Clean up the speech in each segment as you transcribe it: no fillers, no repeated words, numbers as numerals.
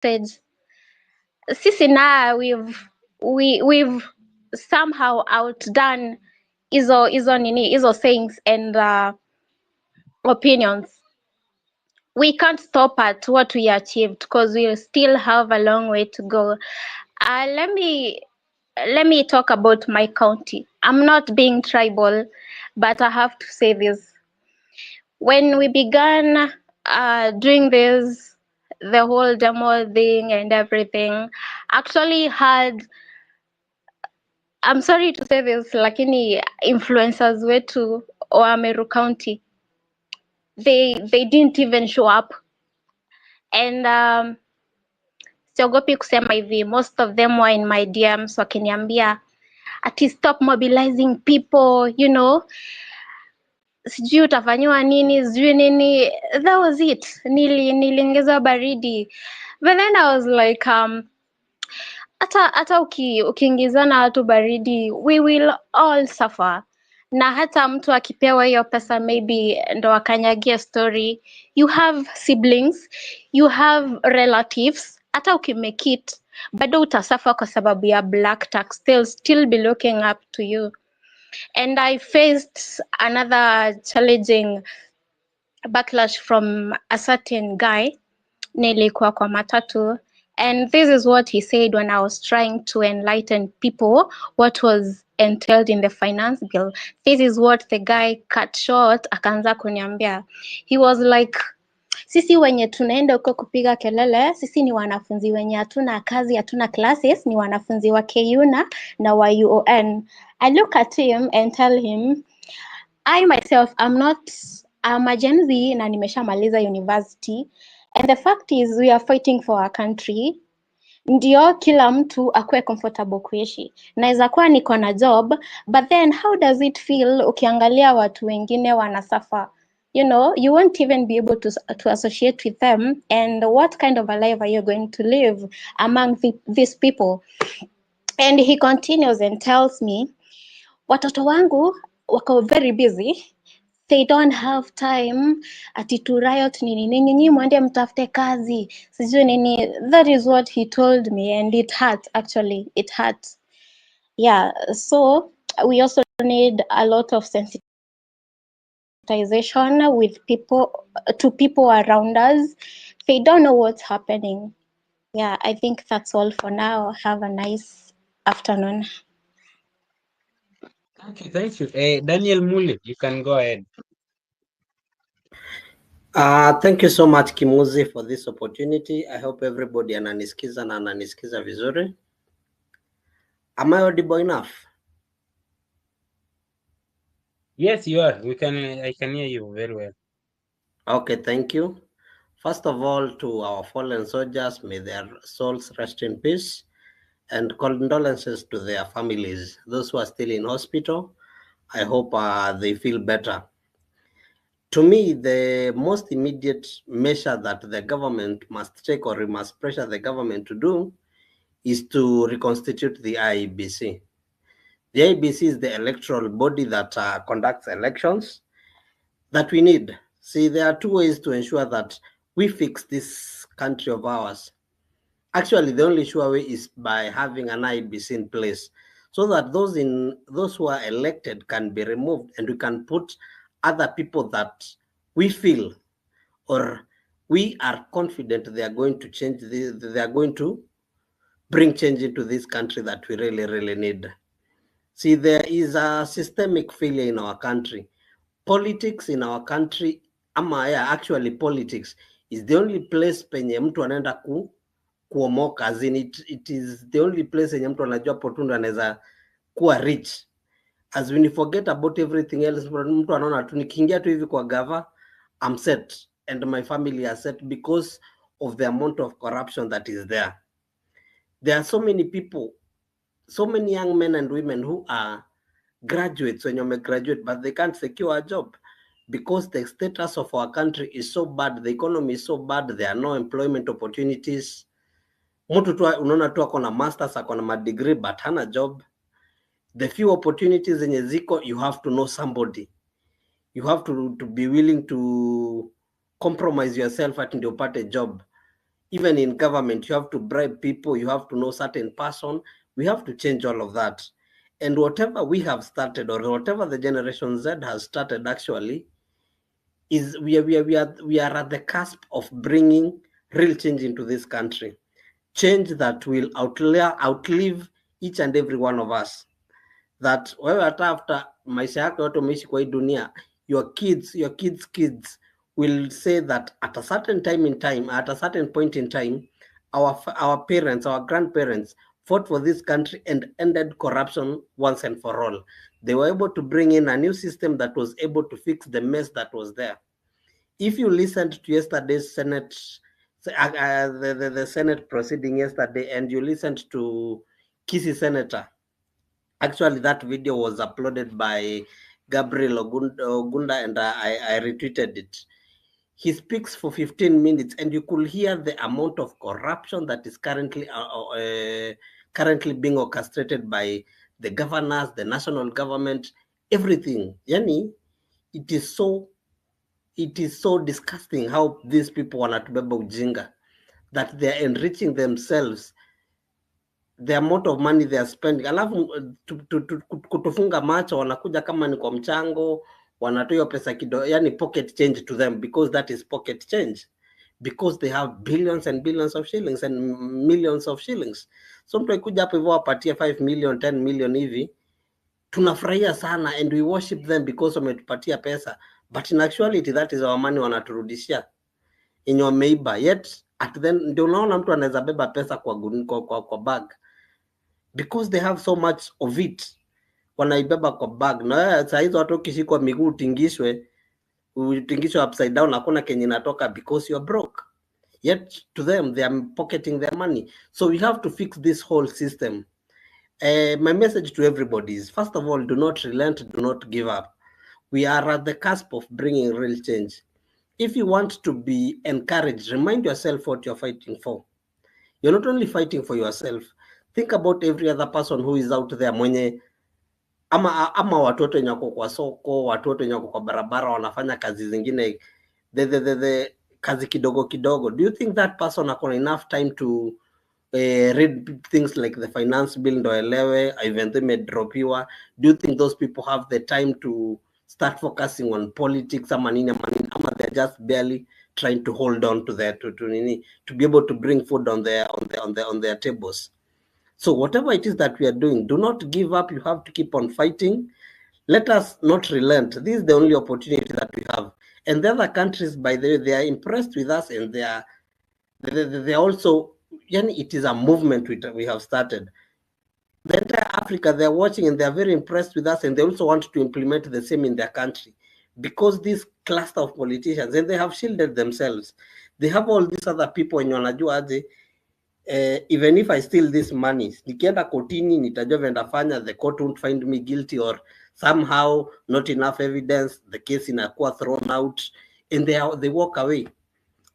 stage. Sisi na we've somehow outdone hizo sayings and opinions. We can't stop at what we achieved because we still have a long way to go. Let me talk about my county. I'm not being tribal, but I have to say this. When we began doing this, the whole demo thing and everything, actually had, I'm sorry to say this, lakini influencers wetu wa Meru County, they didn't even show up. And siogopi kusema hivi, most of them were in my DMs wakiniambia ati stop mobilizing people, you know, sijui utafanyiwa nini, sijui nini. That was it. Niliongeza baridi. But then I was like, hata ukiingizana watu baridi, we will all suffer. Na hata mtu akipewa hiyo pesa maybe ndo akanyagia story, you have siblings, you have relatives, hata ukimake it bado utasuffer kwa sababu ya black tax. They'll still be looking up to you. And I faced another challenging backlash from a certain guy. Nilikuwa kwa matatu, and this is what he said when I was trying to enlighten people what was entailed in the finance bill. This is what the guy cut short, akaanza kuniambia. He was like, sisi wenye tunaenda huko kupiga kelele, sisi ni wanafunzi wenye hatuna kazi, hatuna classes, ni wanafunzi wa KUNA na wa UON. I look at him and tell him, I myself, I'm a Gen Z na nimeshamaliza university, and the fact is we are fighting for our country. Ndio kila mtu akue comfortable kuishi. Naweza kuwa niko na job, but then how does it feel ukiangalia watu wengine wanasuffer? You know, you won't even be able to associate with them, and what kind of a life are you going to live among these people? And he continues and tells me, watoto wangu wako very busy, they don't have time ati to riot nini nyinyi mwende mtafute kazi sijui nini. That is what he told me, and it hurt. Actually, it hurt. Yeah, so we also need a lot of sensitization with people, to people around us. They don't know what's happening. Yeah, I think that's all for now. Have a nice afternoon. Thank you. Daniel Mule, you can go ahead. Thank you so much Kimuzi for this opportunity. I hope everybody ananisikiza na ananisikiza vizuri. Am I audible enough? Yes, you are. I can hear you very well. Okay, thank you. First of all, to our fallen soldiers, may their souls rest in peace, and condolences to their families. Those who are still in hospital, I hope they feel better. To me, the most immediate measure that the government must take, or we must pressure the government to do, is to reconstitute the IEBC. The IEBC is the electoral body that conducts elections that we need. See, there are two ways to ensure that we fix this country of ours. Actually, the only sure way is by having an IEBC in place, so that those who are elected can be removed, and we can put other people that we feel or we are confident they are going to change. They are going to bring change into this country that we really, really need. See, there is a systemic failure in our country. Politics in our country, actually politics is the only place penye mtu anaenda kuomoka, as in it is the only place yenye mtu anajua potundu anaweza kuwa rich. As when you forget about everything else, mtu anaona tu nikiingia tu hivi kwa gava, I'm set, and my family are set because of the amount of corruption that is there. There are so many people, so many young men and women who are graduates, when you graduate, but they can't secure a job because the status of our country is so bad, the economy is so bad, there are no employment opportunities. Mtu tu unaona tu ako na masters, ako na degree, but hana job. The few opportunities zenye ziko, you have to know somebody. You have to be willing to compromise yourself at ndio upate job. Even in government, you have to bribe people, you have to know certain person. We have to change all of that. And whatever we have started, or whatever the Generation Z has started, actually, is we are at the cusp of bringing real change into this country. Change that will outlive each and every one of us. That wewe hata after maisha yako yote umeishi kwa hii dunia, your kids will say that at a certain point in time, our parents, our grandparents fought for this country and ended corruption once and for all. They were able to bring in a new system that was able to fix the mess that was there. If you listened to yesterday's Senate, the Senate proceeding yesterday, and you listened to Kisii Senator, actually that video was uploaded by Gabriel Ogunda, and I retweeted it. He speaks for 15 minutes, and you could hear the amount of corruption that is currently being orchestrated by the governors, the national government, everything. Yani, it is so disgusting how these people wanatubeba ujinga, that they are enriching themselves, the amount of money they are spending, alafu kutufunga macho, wanakuja kama ni kwa mchango, wanatoa pesa kidogo, yani pocket change to them, because that is pocket change, because they have billions and billions of shillings and millions of shillings. So mtu akikuja hapo hivyo apatie 5 million 10 million hivi, tunafurahia sana, and we worship them because wametupatia pesa, but in actuality that is our money wanaturudishia yenye wameiba. Yet at then ndio unaona mtu anaweza beba pesa kwa bag, because they have so much of it, wanaibeba kwa bag. Na saa hizo watu ukishikwa miguu utingishwe upside down, hakuna kenye inatoka, because you're broke. Yet to them, they are pocketing their money. So we have to fix this whole system. My message to everybody is, first of all, do not relent, do not give up. We are at the cusp of bringing real change. If you want to be encouraged, remind yourself what you're fighting for. You're not only fighting for yourself. Think about every other person who is out there mwenye ama watoto wenye wako kwa soko, watoto wenye wako kwa barabara wanafanya kazi zingine, the kazi kidogo kidogo. Do you think that person akona enough time to read things like the finance bill ndo elewe even though imedropiwa? Do you think those people have the time to start focusing on politics ama they're just barely trying to hold on to their to be able to bring food on their tables? So whatever it is that we are doing, do not give up. You have to keep on fighting. Let us not relent. This is the only opportunity that we have. And the other countries, by the way, they are impressed with us, and they are also, it is a movement we have started. The entire Africa, they're watching and they're very impressed with us, and they also want to implement the same in their country, because this cluster of politicians, and they have shielded themselves. They have all these other people in wanajua even if I steal this money, nikienda kotini nitajua vendafanya, the court won't find me guilty, or somehow not enough evidence, the case inakuwa thrown out, and they walk away.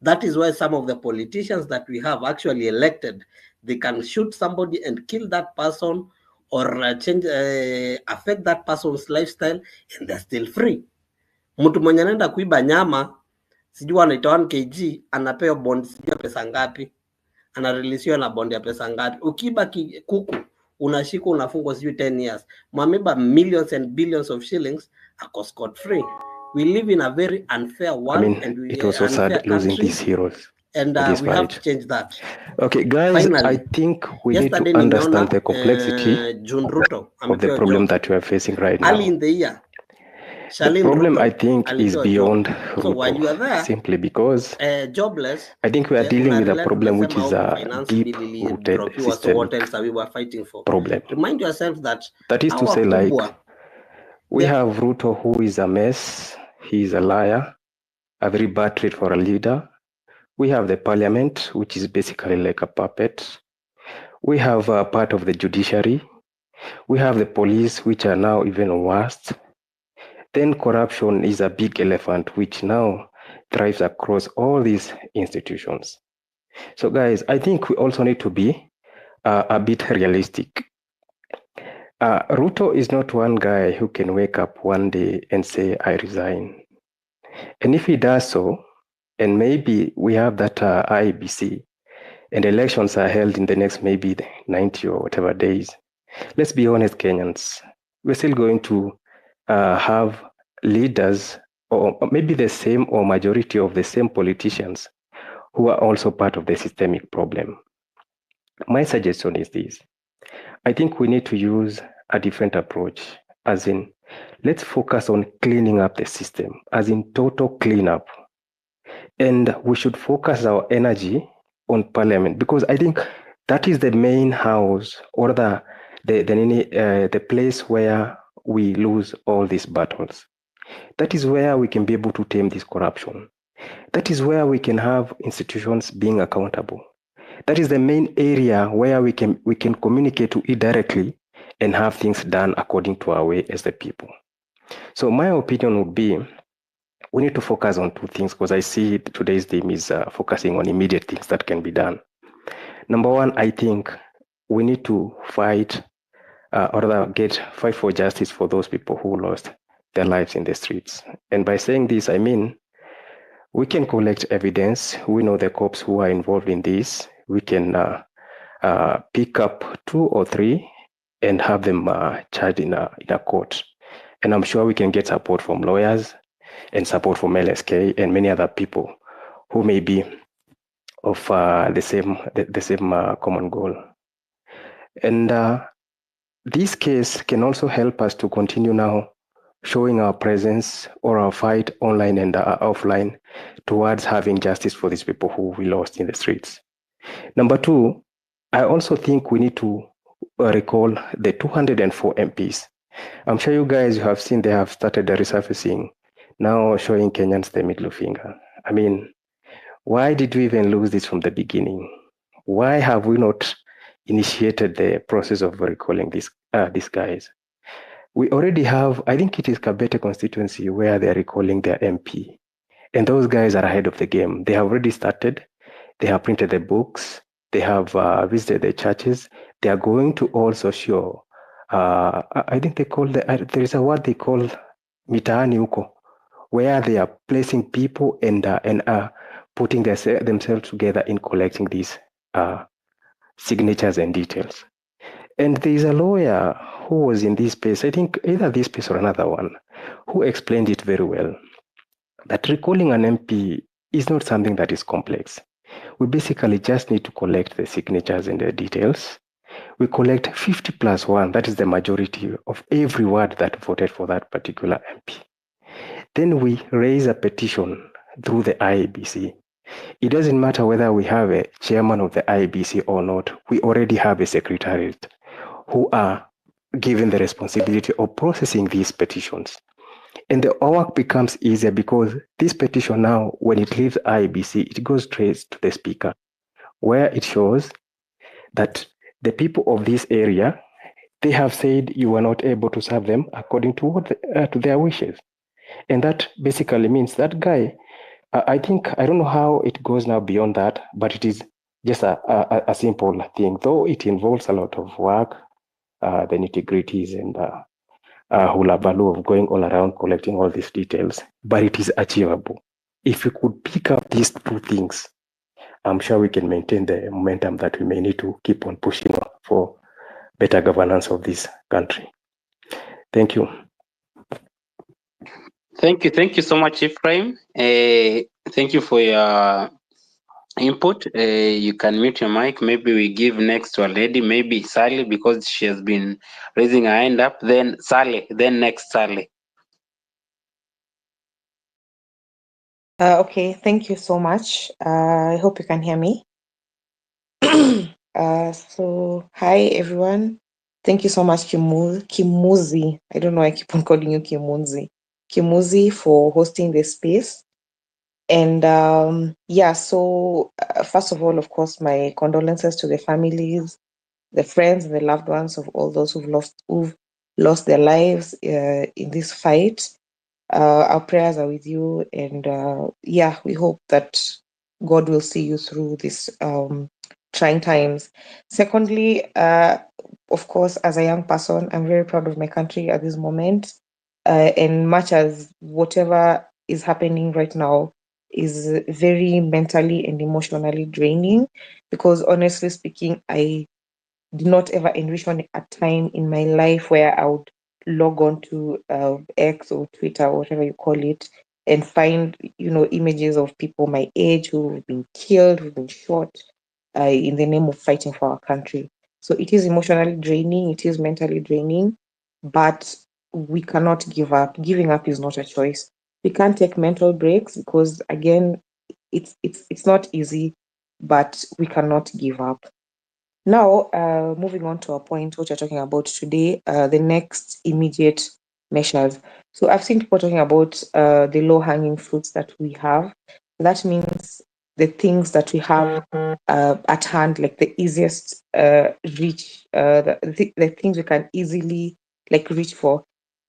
That is why some of the politicians that we have actually elected, they can shoot somebody and kill that person, or change affect that person's lifestyle, and they're still free. Mtu mwenye anaenda kuiba nyama, sijui anaitwa 1 kg, anapewa bond sijui pesa ngapi, anareleasiwa na bond ya pesa ngapi. Ukiba kuku unashikwa unafungwa sijui 10 years. Mwameba millions and billions of shillings, ako scot free. We live in a very unfair world, and it was so sad losing these heroes. And we have to change that. Okay, guys, finally, I think we need to understand the complexity RUTO of the problem that we are facing right now. Early in the year, the problem, I think, is beyond RUTO, so while you are there, simply because jobless, I think we are dealing with a problem which is a deep-rooted systemic problem. Remind yourself that is to say, like, we have RUTO, who is a mess. He is a liar, a very bad trait for a leader. We have the parliament, which is basically like a puppet. We have a part of the judiciary. We have the police, which are now even worse. Then corruption is a big elephant, which now thrives across all these institutions. So guys, I think we also need to be a bit realistic. RUTO is not one guy who can wake up one day and say, I resign. And if he does so, and maybe we have that IBC and elections are held in the next maybe 90 or whatever days, let's be honest, Kenyans, we're still going to have leaders, or maybe the same or majority of the same politicians who are also part of the systemic problem. My suggestion is this. I think we need to use a different approach, as in, let's focus on cleaning up the system, as in total cleanup. And we should focus our energy on parliament, because I think that is the main house, or the place where we lose all these battles. That is where we can be able to tame this corruption. That is where we can have institutions being accountable. That is the main area where we can communicate to it directly and have things done according to our way as the people. So my opinion would be, we need to focus on two things, because I see today's theme is focusing on immediate things that can be done. Number one, I think we need to fight for justice for those people who lost their lives in the streets. And by saying this, I mean, we can collect evidence. We know the cops who are involved in this. We can pick up 2 or 3 and have them charged in a court. And I'm sure we can get support from lawyers and support from LSK and many other people who may be of the same common goal. And this case can also help us to continue now showing our presence or our fight online and offline towards having justice for these people who we lost in the streets. Number 2, I also think we need to recall the 204 MPs. I'm sure you guys have seen they have started resurfacing, now showing Kenyans the middle finger. I mean, why did we even lose this from the beginning? Why have we not initiated the process of recalling these guys? We already have, I think it is Kabete constituency where they're recalling their MP. And those guys are ahead of the game. They have already started. They have printed the books. They have visited the churches. They are going to also show, I think they call, there is a word they call mitaani huko, where they are placing people and putting themselves together in collecting these signatures and details. And there is a lawyer who was in this space, I think either this space or another one, who explained it very well, that recalling an MP is not something that is complex. We basically just need to collect the signatures and the details. We collect 50 plus 1, that is the majority of every word that voted for that particular MP. Then we raise a petition through the IEBC. It doesn't matter whether we have a chairman of the IEBC or not, we already have a secretariat who are given the responsibility of processing these petitions. And the work becomes easier because this petition now, when it leaves IEBC, it goes straight to the speaker, where it shows that the people of this area, they have said you are not able to serve them according to to their wishes. And that basically means that guy, I think, I don't know how it goes now beyond that, but it is just a simple thing, though it involves a lot of work, the nitty-gritties and hula baloo of going all around collecting all these details, but it is achievable. If we could pick up these 2 things, I'm sure we can maintain the momentum that we may need to keep on pushing for better governance of this country. Thank you. Thank you so much, Ephraim. Thank you for your input. You can mute your mic. Maybe we give next to a lady, maybe Sally, because she has been raising her hand up. Then Sally, then next Sally. Okay, thank you so much. I hope you can hear me. So hi everyone. Thank you so much, Kimuzi. I don't know why I keep on calling you Kimuzi for hosting this space. And yeah, so first of all, of course, my condolences to the families, the friends, and the loved ones of all those who've lost their lives in this fight. Our prayers are with you, and yeah, we hope that God will see you through this trying times. Secondly, of course, as a young person, I'm very proud of my country at this moment, and much as whatever is happening right now is very mentally and emotionally draining, because honestly speaking, I did not ever envision a time in my life where I would log on to X or Twitter or whatever you call it and find, images of people my age who've been killed, who've been shot in the name of fighting for our country. So it is emotionally draining, it is mentally draining, but we cannot give up. Giving up is not a choice. We can't take mental breaks because, again, it's not easy, but we cannot give up. Now, moving on to our point, what you're talking about today, the next immediate measures. So I've seen people talking about the low-hanging fruits that we have. That means the things that we have at hand, like the easiest reach, the things we can easily reach for.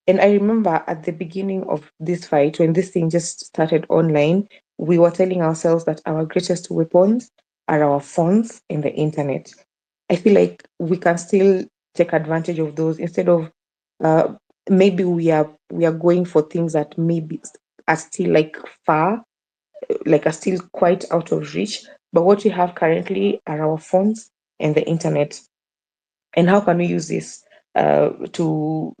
And I remember at the beginning of this fight, when this thing just started online, we were telling ourselves that our greatest weapons are our phones and the internet. I feel like we can still take advantage of those instead of uh, maybe we are going for things that maybe are still far, are still quite out of reach. But what we have currently are our phones and the internet. And how can we use this to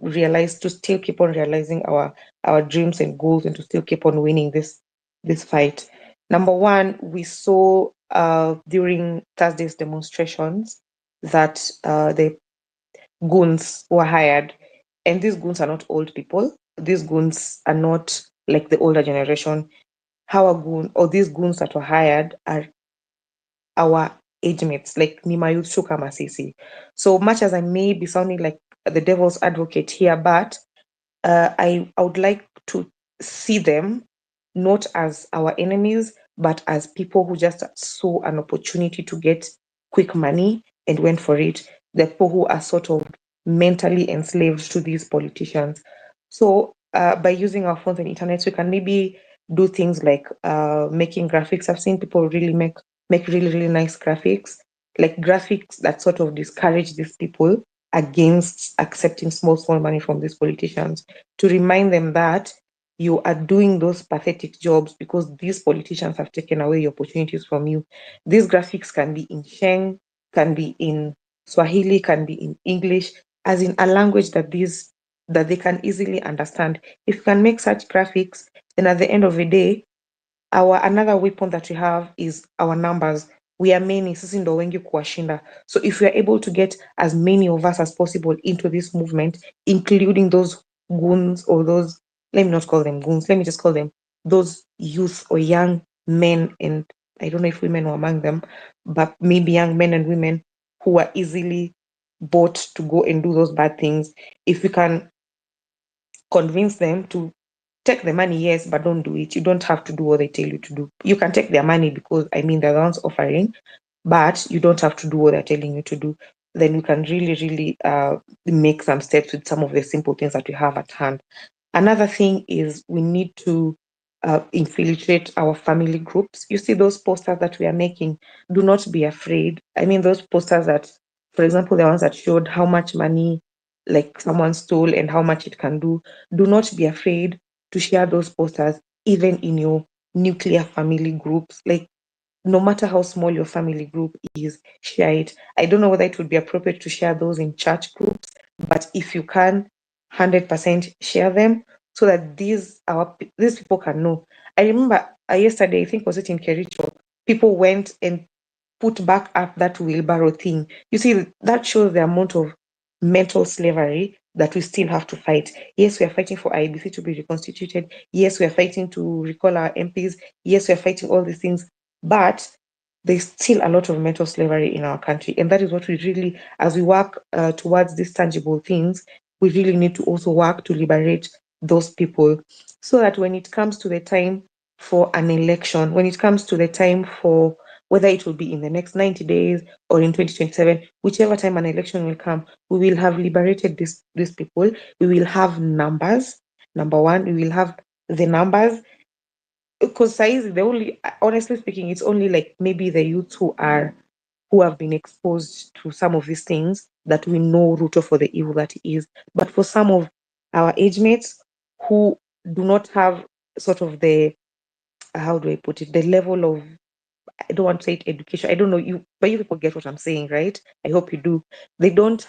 still keep on realizing our dreams and goals, and to still keep on winning this fight? Number one, we saw during Thursday's demonstrations that the goons were hired, and these goons are not old people. These goons are not like the older generation. Our goon, or these goons that were hired, are our age mates, like ni mayuth kama sisi. So much as I may be sounding like the devil's advocate here, but I would like to see them not as our enemies, but as people who just saw an opportunity to get quick money and went for it. The people who are sort of mentally enslaved to these politicians. So by using our phones and internet, we can maybe do things like making graphics. I've seen people really make really, really nice graphics, like graphics that sort of discourage these people against accepting small money from these politicians, to remind them that you are doing those pathetic jobs because these politicians have taken away your opportunities from you. These graphics can be in Sheng, can be in Swahili, can be in English, as in a language that they can easily understand. If you can make such graphics, then at the end of the day, our another weapon that we have is our numbers. We are many, sisi ndo wengi kuwashinda. So if we are able to get as many of us as possible into this movement, including those goons, or those, let me not call them goons, let me just call them those youth or young men, and I don't know if women were among them, but maybe young men and women who are easily bought to go and do those bad things. If we can convince them to take the money, yes, but don't do it. You don't have to do what they tell you to do. You can take their money because, I mean, they're the ones offering, but you don't have to do what they're telling you to do. Then you can really, really make some steps with some of the simple things that we have at hand. Another thing is we need to infiltrate our family groups. You see those posters that we are making, do not be afraid. I mean, those posters that, for example, the ones that showed how much money someone stole and how much it can do not be afraid to share those posters, even in your nuclear family groups. No matter how small your family group is, share it. I don't know whether it would be appropriate to share those in church groups, but if you can, 100% share them so that these people can know. I remember yesterday, I think was it in Kericho, people went and put back up that wheelbarrow thing. You see, that shows the amount of mental slavery that we still have to fight. Yes, we are fighting for IBC to be reconstituted. Yes, we are fighting to recall our MPs. Yes, we are fighting all these things. But there's still a lot of mental slavery in our country. And that is what we really, as we work towards these tangible things, we really need to also work to liberate those people so that when it comes to the time for an election, when it comes to the time for whether it will be in the next 90 days or in 2027, whichever time an election will come, we will have liberated these people. We will have numbers. Number one, we will have the numbers. Because size, honestly speaking, it's only maybe the youths who have been exposed to some of these things that we know RUTO for the evil that it is. But for some of our age mates who do not have sort of the how do I put it, the level of, I don't want to say it education. I don't know you, but you people get what I'm saying, right? I hope you do. They don't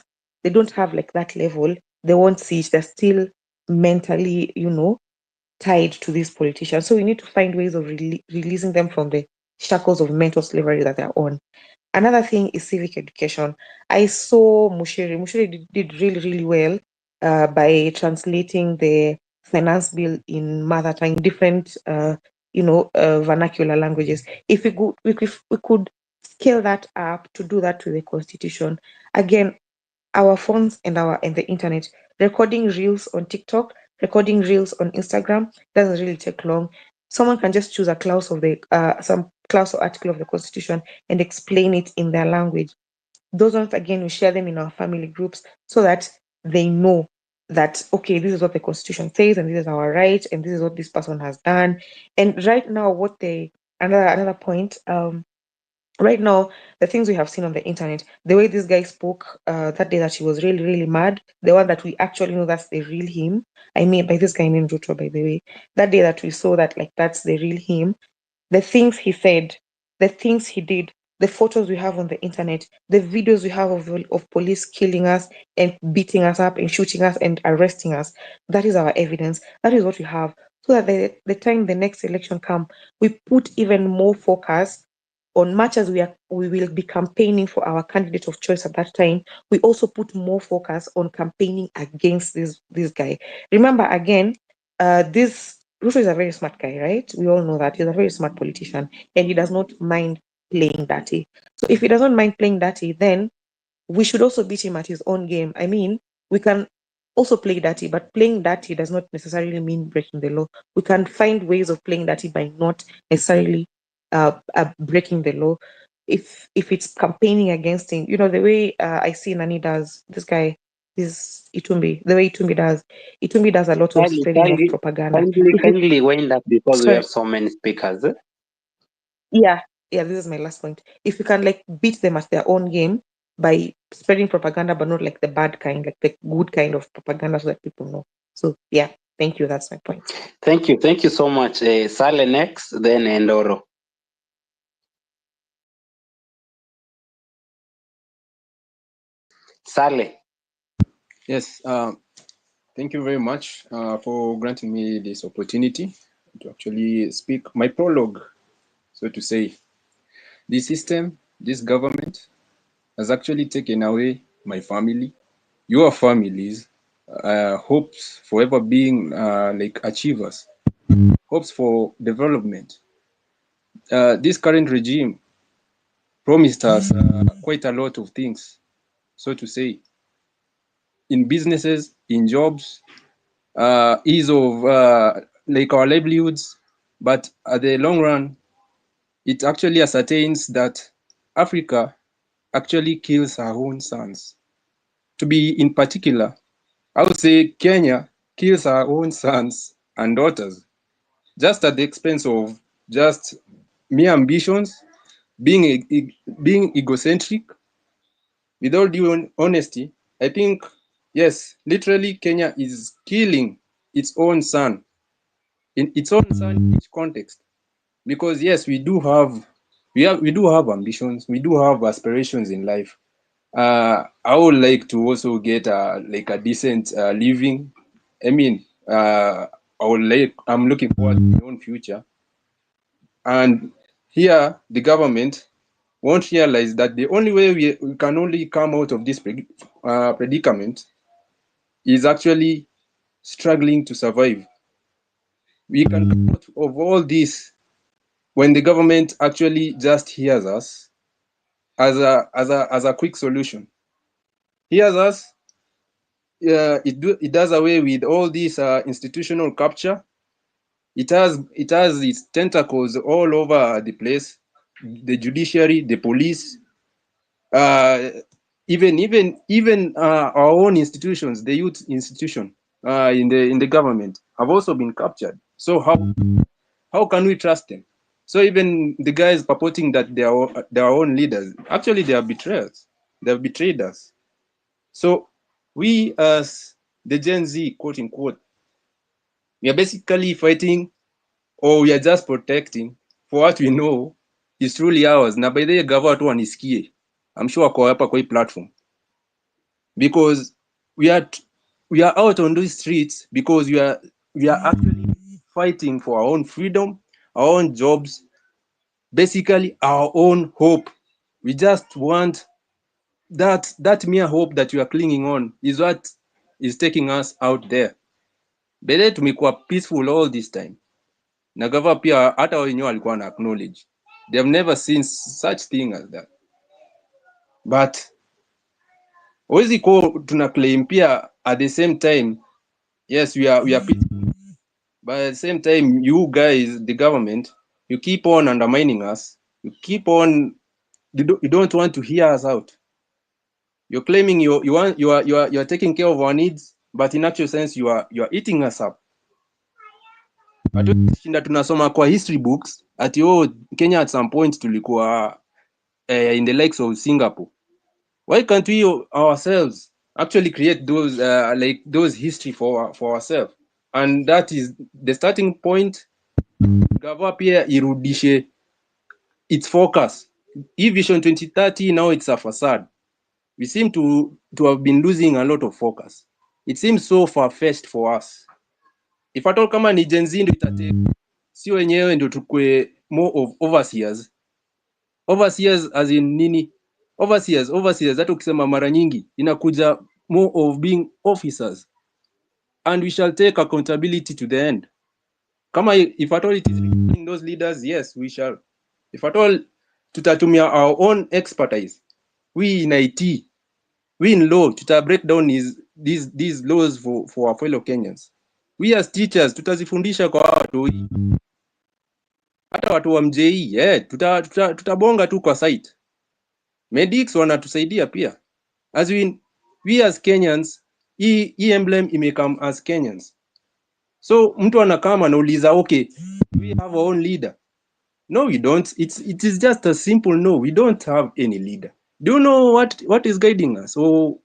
have like that level. They won't see it. They're still mentally, tied to these politicians. So we need to find ways of releasing them from the shackles of mental slavery that they're on. Another thing is civic education. I saw Mushiri. Mushiri did really, really well by translating the finance bill in mother tongue, different, vernacular languages. If we could scale that up to do that to the constitution, again, our phones and the internet, recording reels on TikTok, recording reels on Instagram doesn't really take long. Someone can just choose a clause of the some clause or article of the Constitution and explain it in their language. Those ones, again, we share them in our family groups so that they know that, okay, this is what the Constitution says and this is our right and this is what this person has done. And right now, another point, right now, the things we have seen on the internet, the way this guy spoke that day, that she was really, really mad, the one that we actually know that's the real him. I mean, by this guy named RUTO, by the way, that day that we saw that, like, that's the real him. The things he said, the things he did, the photos we have on the internet, the videos we have of police killing us and beating us up and shooting us and arresting us, that is our evidence. That is what we have. So that the time the next election come, we put even more focus on, much as we will be campaigning for our candidate of choice at that time, we also put more focus on campaigning against this guy. Remember, again, this Ruto is a very smart guy, right? We all know that he's a very smart politician, and he does not mind playing dirty. So if he doesn't mind playing dirty, then we should also beat him at his own game. I mean, we can also play dirty, but playing dirty does not necessarily mean breaking the law. We can find ways of playing dirty by not necessarily breaking the law. If it's campaigning against him, the way I see Nani does, this guy, this Itumbi, the way Itumbi does a lot of Kindly, spreading of kindly, propaganda. kindly, If you, kindly wind up because we sorry, have so many speakers. yeah, this is my last point. If you can, like, beat them at their own game by spreading propaganda, but not like the bad kind, like the good kind of propaganda, so that people know. So yeah, thank you. That's my point. Thank you so much. Sale next, then Endoro. Sale. Yes, thank you very much for granting me this opportunity to actually speak my prologue, so to say. This system, this government has actually taken away my family, your families, hopes for ever being like achievers, hopes for development. This current regime promised us quite a lot of things, so to say, in businesses, in jobs, ease of like our livelihoods, but at the long run, it actually ascertains that Africa actually kills her own sons. To be in particular, I would say Kenya kills her own sons and daughters, just at the expense of just mere ambitions, being egocentric. With all due honesty, I think, yes, literally Kenya is killing its own son, in its own son in each context. Because yes, we do have ambitions, we do have aspirations in life. I would like to also get like a decent living. I mean, I'm looking forward to my own future. And here, the government won't realize that the only way we can only come out of this predicament is actually struggling to survive. We can come out of all this when the government actually just hears us as a quick solution. Hears us, it does away with all this institutional capture. It has its tentacles all over the place, the judiciary, the police, even our own institutions, the youth institution in the government have also been captured. So how can we trust them? So even the guys purporting that they are their own leaders, actually they are betrayers. They have betrayed us. So we, as the Gen Z, quote unquote, we are basically fighting or we are just protecting for what we know is truly ours. Na by the way, gava watu wanisikie, I'm sure wako hapa kwa hii platform, because we are out on these streets because we are actually fighting for our own freedom, our own jobs, basically our own hope. We just want that mere hope that we are clinging on is what is taking us out there. Bele tumekuwa peaceful all this time. Na gava pia hata wenyewe walikuwa na acknowledge. They have never seen such thing as that. But wezi ko tuna claim pia at the same time, yes, we are peaceful. But at the same time, you guys, the government, you keep on undermining us. You keep on, you don't want to hear us out. You're claiming you are taking care of our needs, but in actual sense you are eating us up. Shinda tunasoma kwa history books ati Kenya at some point tulikuwa in the likes of Singapore. Why can't we ourselves actually create those like those history for ourselves? And that is the starting point. Gava pia irudishe its focus. Vision 2030 now it's a facade. We seem to have been losing a lot of focus. It seems so far-fetched for us. If at all kama ni Gen Z ndio itatake, si wenyewe ndio tukue more of overseers. Overseers as in nini? Overseers hata ukisema mara nyingi inakuja more of being officers. And we shall take accountability to the end. Kama if at all it is in those leaders, yes, we shall. If at all tutatumia our own expertise, we in IT, we in law, tuta break down these laws for our fellow Kenyans. We as teachers tutazifundisha kwa watu, hata watu wa MJE, tutabonga tu kwa site. Medics wanatusaidia pia. As we as Kenyans, hii emblem imekam as Kenyans. So mtu anakama anauliza, okay, we have our own leader. No, we don't. It is just a simple no. We don't have any leader. Do you know what is guiding us? Or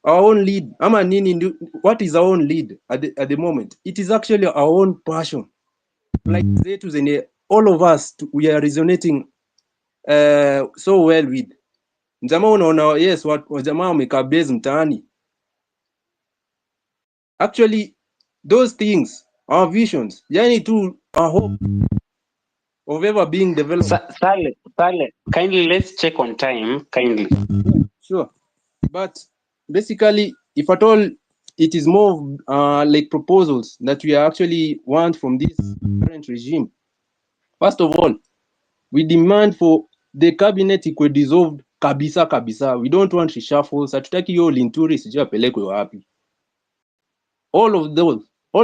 our own lead? Ama nini? What is our own lead at the moment? It is actually our own passion. Like all of us, we are resonating so well with. Mjamaa unaona, yes, wajamaa wamekaa base mtaani. Actually, those things, our visions, yani tu our hope of ever being developed. Sale, kindly let's check on time, kindly. Sure. But basically, if at all it is more like proposals that we actually want from this current regime, first of all, we demand for the cabinet equal dissolved kabisa. We don't want reshuffles. Hatutaki hiyo Linturi sijui apelekwe wapi. All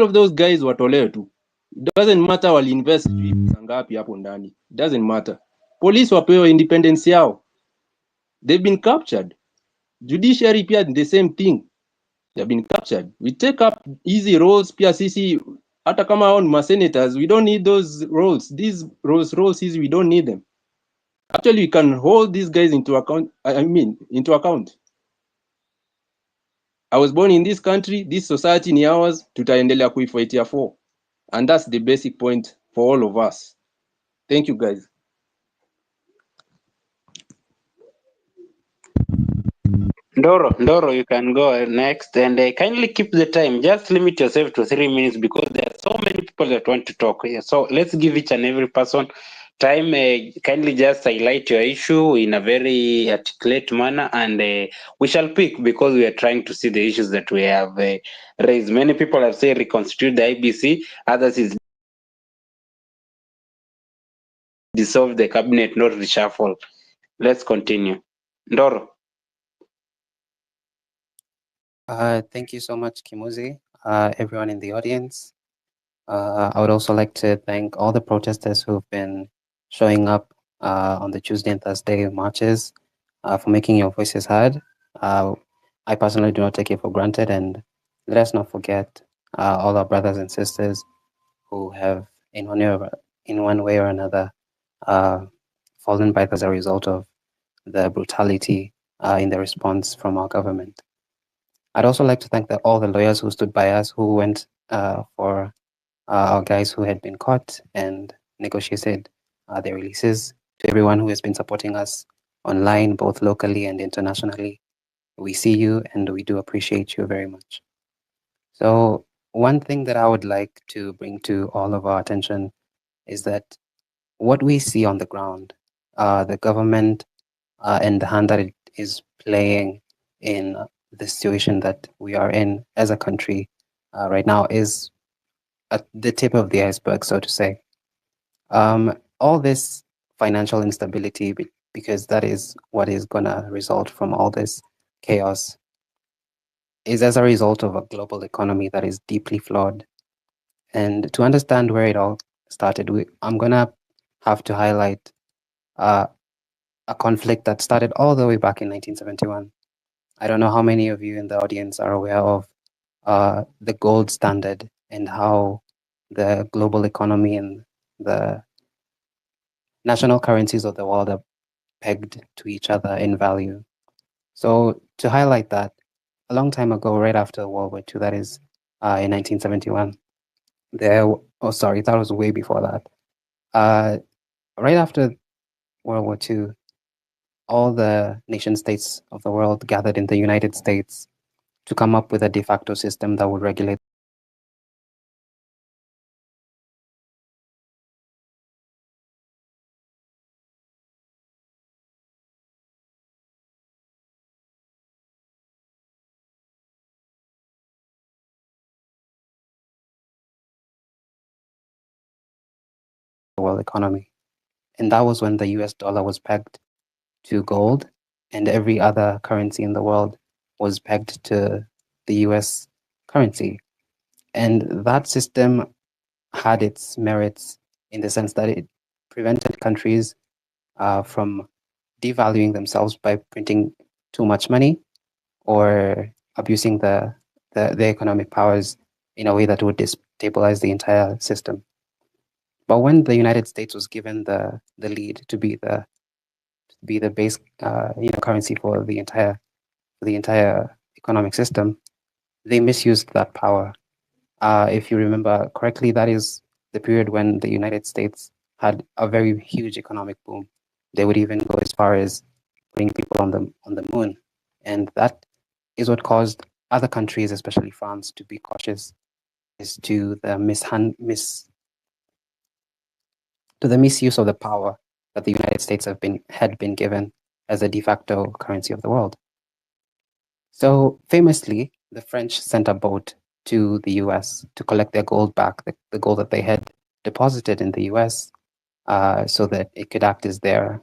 of those guys watolewe tu. It doesn't matter wali invest ngapi hapo ndani. It doesn't matter. Police wapewe independence yao. They've been captured. Judiciary pia the same thing. They've been captured. We take up easy roles pia sisi hata kama on ma senators, we don't need those roles. These roles we don't need them. Actually, we can hold these guys into account. Into account. I was born in this country, this society ni ours, tutaendelea kuifightia for. And that's the basic point for all of us. Thank you, guys. Ndoro, you can go next, and kindly keep the time. Just limit yourself to 3 minutes because there are so many people that want to talk. So let's give each and every person time. Kindly just highlight your issue in a very articulate manner, and we shall pick because we are trying to see the issues that we have raised. Many people have said reconstitute the IBC, others is dissolve the cabinet, not reshuffle. Let's continue. Ndoro. Thank you so much, Kimuzi. Everyone in the audience. I would also like to thank all the protesters who've been showing up on the Tuesday and Thursday marches for making your voices heard. I personally do not take it for granted, and let us not forget all our brothers and sisters who have, in one way or another, fallen by as a result of the brutality in the response from our government. I'd also like to thank all the lawyers who stood by us, who went for our guys who had been caught and negotiated their releases. To everyone who has been supporting us online, both locally and internationally, we see you and we do appreciate you very much. So one thing that I would like to bring to all of our attention is that what we see on the ground, the government and the hand that it is playing in the situation that we are in as a country right now is at the tip of the iceberg, so to say. All this financial instability, because that is what is going to result from all this chaos, is as a result of a global economy that is deeply flawed. And to understand where it all started, I'm going to have to highlight a conflict that started all the way back in 1971. I don't know how many of you in the audience are aware of the gold standard and how the global economy and the national currencies of the world are pegged to each other in value. So to highlight that, a long time ago, right after World War II, that is in 1971, that was way before that. Right after World War II, all the nation states of the world gathered in the United States to come up with a de facto system that would regulate the world economy. And that was when the US dollar was pegged to gold, and every other currency in the world was pegged to the US currency. And that system had its merits in the sense that it prevented countries from devaluing themselves by printing too much money or abusing the economic powers in a way that would destabilize the entire system. But when the United States was given the lead to be the base currency for the entire economic system, they misused that power. If you remember correctly, that is the period when the United States had a very huge economic boom. They would even go as far as putting people on the moon, and that is what caused other countries, especially France, to be cautious as to the misuse of the power that the United States had been given as a de facto currency of the world. So famously, the French sent a boat to the US to collect their gold back, the gold that they had deposited in the US, so that it could act as their,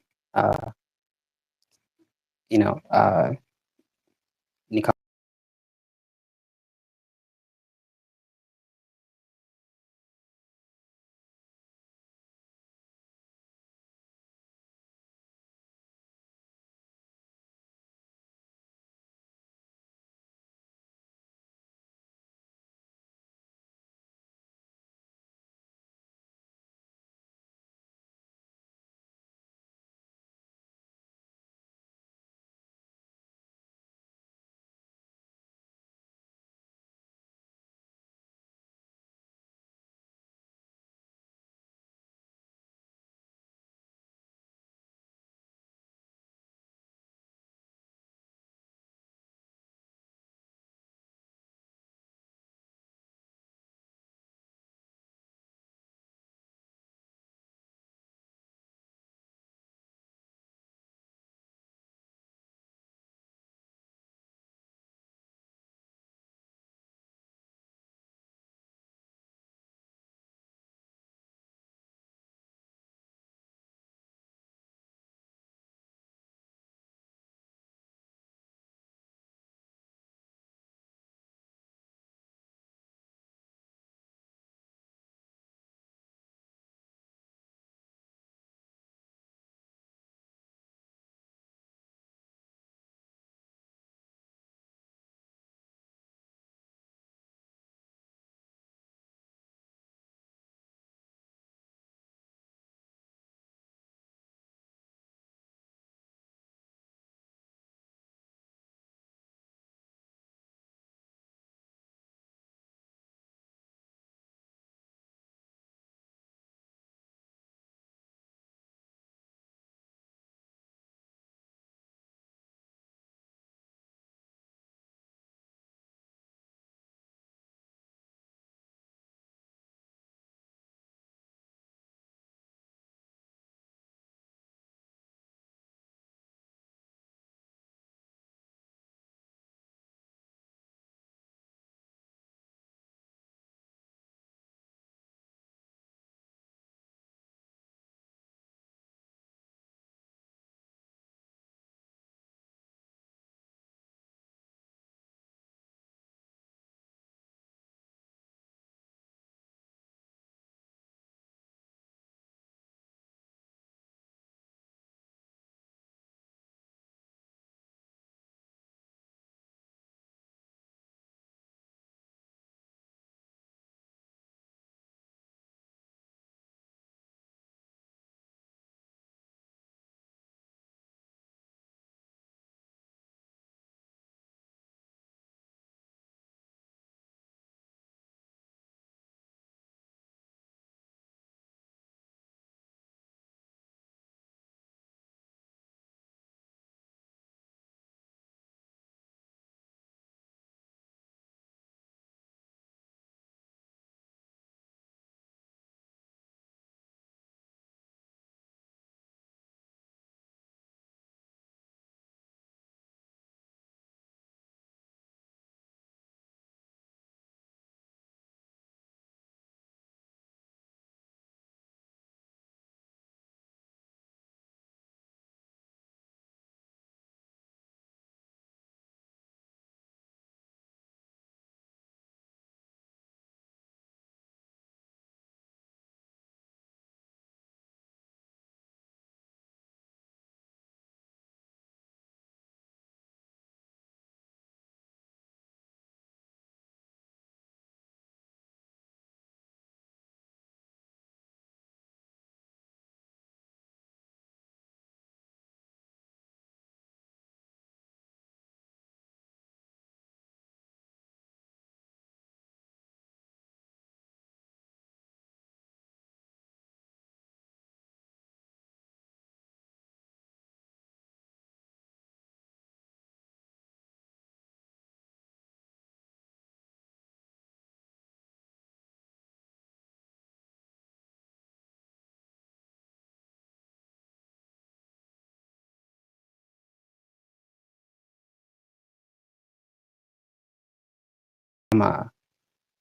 a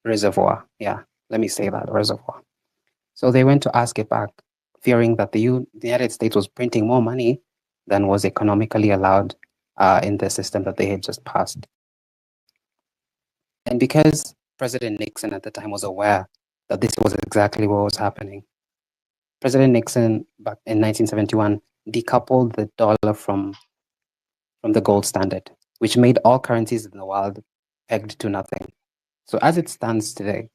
reservoir. Yeah, let me say that, reservoir. So they went to ask it back, fearing that the United States was printing more money than was economically allowed in the system that they had just passed. And because President Nixon at the time was aware that this was exactly what was happening, President Nixon back in 1971 decoupled the dollar from the gold standard, which made all currencies in the world pegged to nothing. So as it stands today,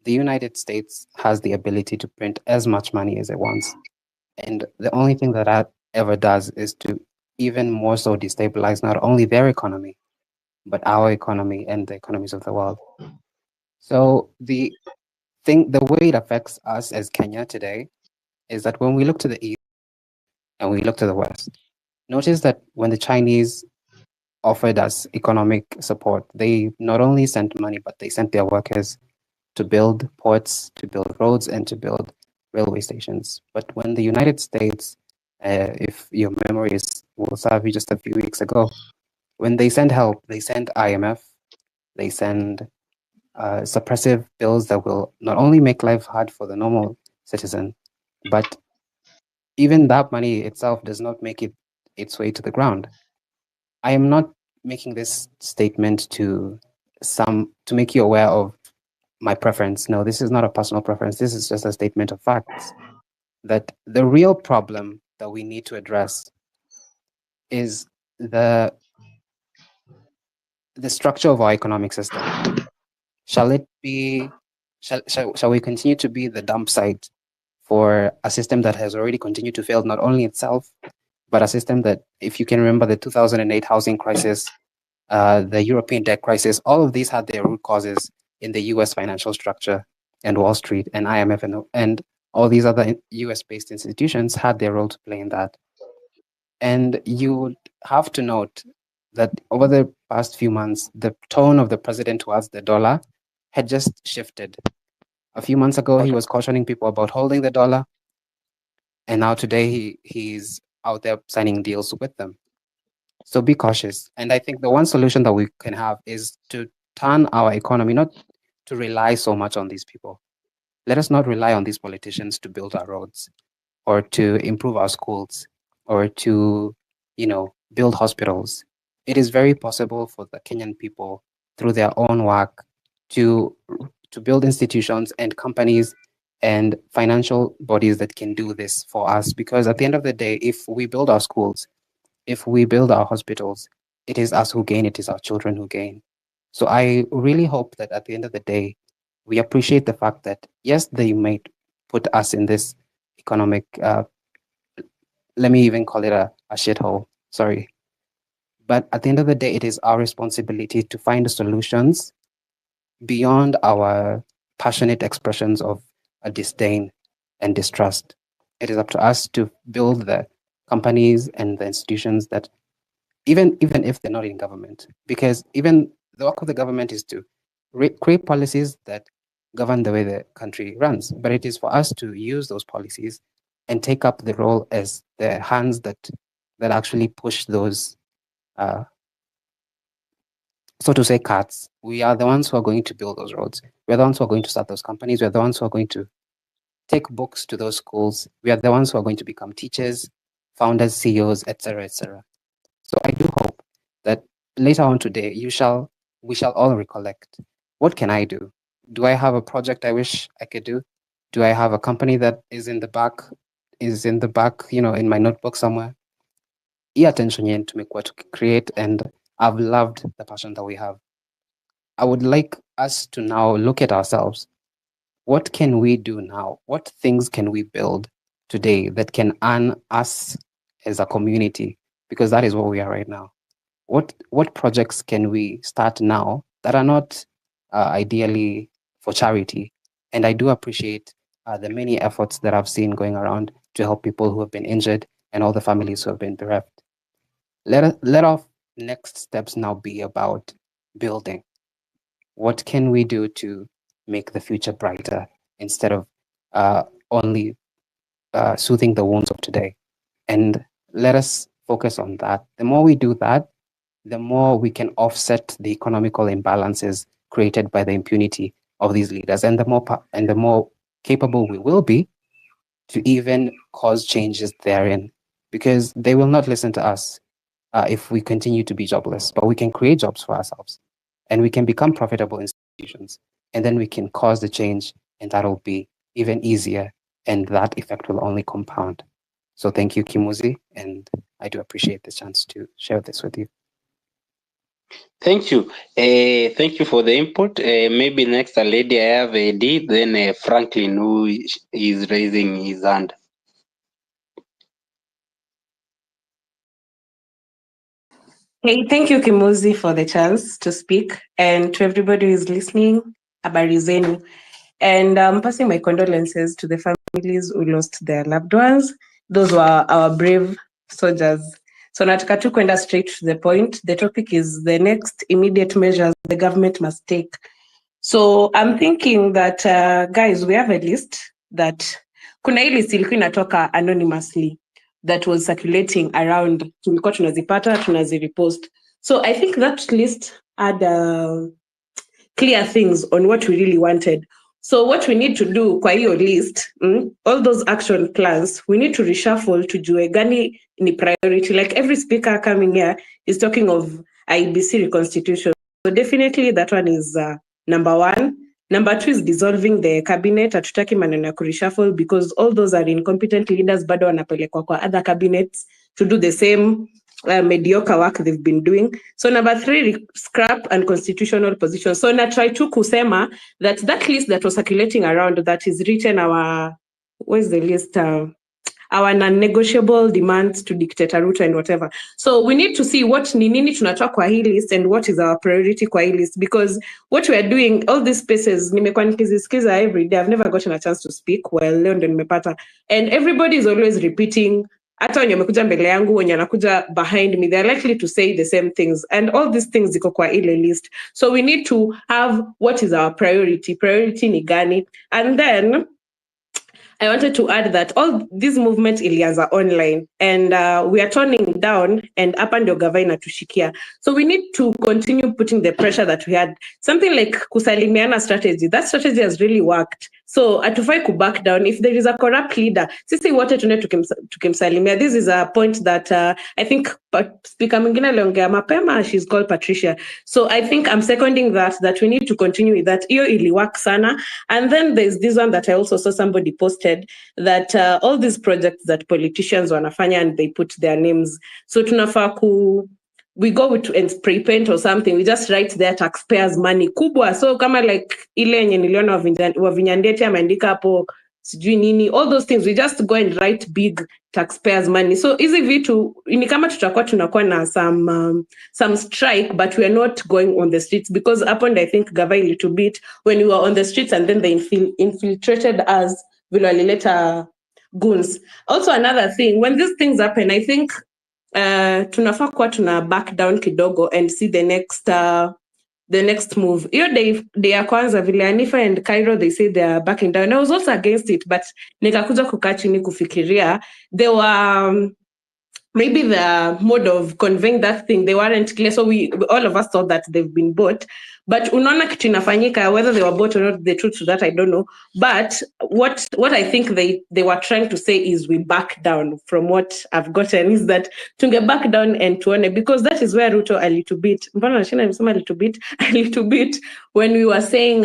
the United States has the ability to print as much money as it wants. And the only thing that ever does is to even more so destabilize not only their economy, but our economy and the economies of the world. So the way it affects us as Kenya today is that when we look to the east and we look to the west, notice that when the Chinese offered us economic support, they not only sent money, but they sent their workers to build ports, to build roads, and to build railway stations. But when the United States, if your memories will serve you, just a few weeks ago, when they send help, they send IMF, they send suppressive bills that will not only make life hard for the normal citizen, but even that money itself does not make its way to the ground. I am not making this statement to make you aware of my preference. No, this is not a personal preference. This is just a statement of facts. That the real problem that we need to address is the structure of our economic system. Shall we continue to be the dump site for a system that has already continued to fail not only itself, but a system that, if you can remember the 2008 housing crisis, the European debt crisis, all of these had their root causes in the US financial structure, and Wall Street and IMF and all these other US-based institutions had their role to play in that. And you would have to note that over the past few months, the tone of the president towards the dollar had just shifted. A few months ago, he was cautioning people about holding the dollar, and now today he's out there signing deals with them. So be cautious. And I think the one solution that we can have is to turn our economy, not to rely so much on these people. Let us not rely on these politicians to build our roads or to improve our schools or to, build hospitals. It is very possible for the Kenyan people, through their own work, to build institutions and companies and financial bodies that can do this for us. Because at the end of the day, if we build our schools, if we build our hospitals, it is us who gain, it is our children who gain. So I really hope that at the end of the day, we appreciate the fact that, yes, they might put us in this economic, let me even call it a shithole, sorry. But at the end of the day, it is our responsibility to find solutions beyond our passionate expressions of a disdain and distrust. It is up to us to build the companies and the institutions that, even if they're not in government, because even the work of the government is to create policies that govern the way the country runs. But it is for us to use those policies and take up the role as the hands that actually push those, so to say, carts. We are the ones who are going to build those roads. We're the ones who are going to start those companies. We're the ones who are going to take books to those schools. We are the ones who are going to become teachers, founders, CEOs, etc., etc. So I do hope that later on today, we shall all recollect. What can I do? Do I have a project I wish I could do? Do I have a company that is in the back, in my notebook somewhere? Pay attention to make what to create, and I've loved the passion that we have. I would like us to now look at ourselves. What can we do now? What things can we build today that can earn us as a community? Because that is what we are right now. What projects can we start now that are not ideally for charity? And I do appreciate the many efforts that I've seen going around to help people who have been injured and all the families who have been bereft. Let our next steps now be about building. What can we do to make the future brighter instead of only soothing the wounds of today? And let us focus on that. The more we do that, the more we can offset the economical imbalances created by the impunity of these leaders. And the more capable we will be to even cause changes therein, because they will not listen to us if we continue to be jobless. But we can create jobs for ourselves, and we can become profitable institutions, and then we can cause the change, and that'll be even easier, and that effect will only compound. So thank you, Kimuzi, and I do appreciate this chance to share this with you. Thank you. Thank you for the input. Maybe next lady I have a D, then Franklin, who is raising his hand. Hey, thank you, Kimuzi, for the chance to speak. And to everybody who is listening, habari zenu. And I'm passing my condolences to the families who lost their loved ones. Those were our brave soldiers. So nataka tu kwenda straight to the point. The topic is the next immediate measures the government must take. So I'm thinking that, guys, we have a list that kuna hii list ilikuwa inatoka anonymously that was circulating around. Tulikuwa tunazipata, tunazirepost. So I think that list had clear things on what we really wanted. So what we need to do kwa hiyo list, all those action plans, we need to reshuffle to jue gani ni priority. Like every speaker coming here is talking of IBC reconstitution. So definitely that one is number one. Number two is dissolving the cabinet. Hatutaki maneno ya reshuffle because all those are incompetent leaders bado wanapelekwa kwa other cabinets to do the same mediocre work they've been doing. So number three, scrap and constitutional positions. So na try to kusema that list that was circulating around that is written where's the list? Our non-negotiable demands to dictator RUTO and whatever. So we need to see what ni nini tunatoa kwa hii list and what is our priority kwa hii list, because what we are doing, all these spaces, nimekuwa nikizisikiza every day. I've never gotten a chance to speak. Well, leo ndo nimepata. And everybody is always repeating, hata wenye wamekuja mbele yangu, wenye anakuja behind me, they're likely to say the same things. And all these things ziko kwa ile list. So we need to have what is our priority. Priority ni gani? And then I wanted to add that all these movements ilianza online, and we are toning down and hapa ndio gava inatushikia. So we need to continue putting the pressure that we had. Something like kusalimiana strategy, that strategy has really worked. So atufai ku back down. If there is a corrupt leader, sisi wote tunde tukimsalimia. This is a point that I think speaker mwingine aliongea mapema, she's called Patricia. So I think I'm seconding that we need to continue with that. Iyo ili work sana. And then there's this one that I also saw somebody posted, that all these projects that politicians wanafanya and they put their names. So tunafaa we go and spray paint or something, we just write their taxpayers money kubwa. So kama like ile yenye niliona wa Vinyandeti ameandika hapo sijui nini, all those things, we just go and write big taxpayers money. So hizi vitu ni kama tunakuwa na some strike, but we are not going on the streets, because upon I think gava a little bit when we were on the streets and then they infiltrated us vile walileta goons. Also another thing, when these things happen, I think tunafaa kuwa tuna back down kidogo and see the next move. Hiyo day ya kwanza vile Anifa and Cairo, they say they are backing down. I was also against it, but nikakuja kukaa chini kufikiria, they were maybe the mode of conveying that thing, they weren't clear. So we all of us thought that they've been bought. But unaona kitu inafanyika, whether they were bought or not, the truth to that, I don't know. But what I think they were trying to say is we back down. From what I've gotten is that tunge back down and tuone, because that is where RUTO a little bit when we were saying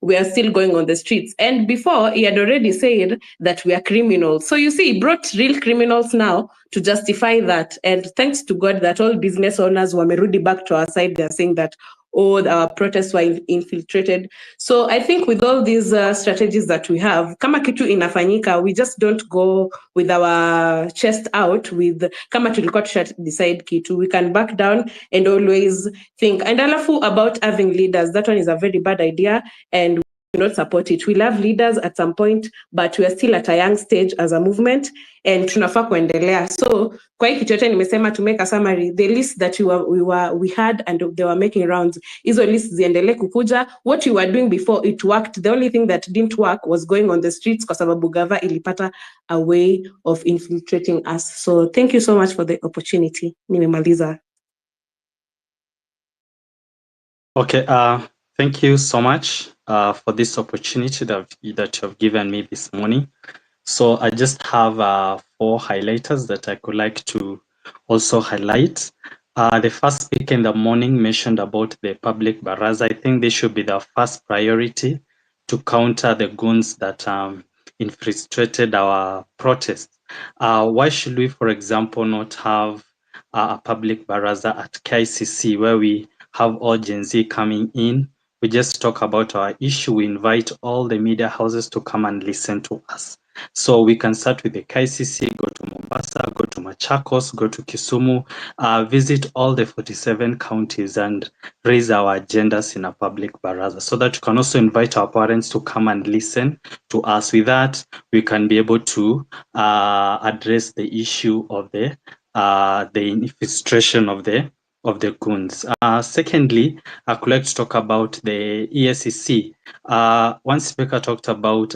we are still going on the streets. And before, he had already said that we are criminals. So you see, he brought real criminals now to justify that. And thanks to God that all business owners wamerudi back to our side. They're saying that, our protests were infiltrated. So I think with all these strategies that we have, kama kitu inafanyika, we just don't go with our chest out with kama tulikuwa decide kitu. We can back down and always think. And alafu about having leaders, that one is a very bad idea, and we not support it. We love leaders at some point, but we are still at a young stage as a movement, and tunafaa kuendelea. So kwa hii kitu yote nimesema, to make a summary, the list that we had and they were making rounds, hizo list ziendelee kukuja. What you were doing before, it worked. The only thing that didn't work was going on the streets, kwa sababu gava ilipata a way of infiltrating us. So thank you so much for the opportunity. Nimemaliza. Okay, Thank you so much for this opportunity that you have given me this morning. So I just have 4 highlighters that I could like to also highlight. The first speaker in the morning mentioned about the public baraza. I think this should be the first priority to counter the goons that infiltrated our protests. Why should we, for example, not have a public baraza at KICC where we have all Gen Z coming in? We just talk about our issue. We invite all the media houses to come and listen to us. So we can start with the KICC, go to Mombasa, go to Machakos, go to Kisumu, visit all the 47 counties and raise our agendas in a public baraza so that we can also invite our parents to come and listen to us. With that, we can be able to address the issue of the infiltration of the goons. Secondly, I could like to talk about the ESCC. One speaker talked about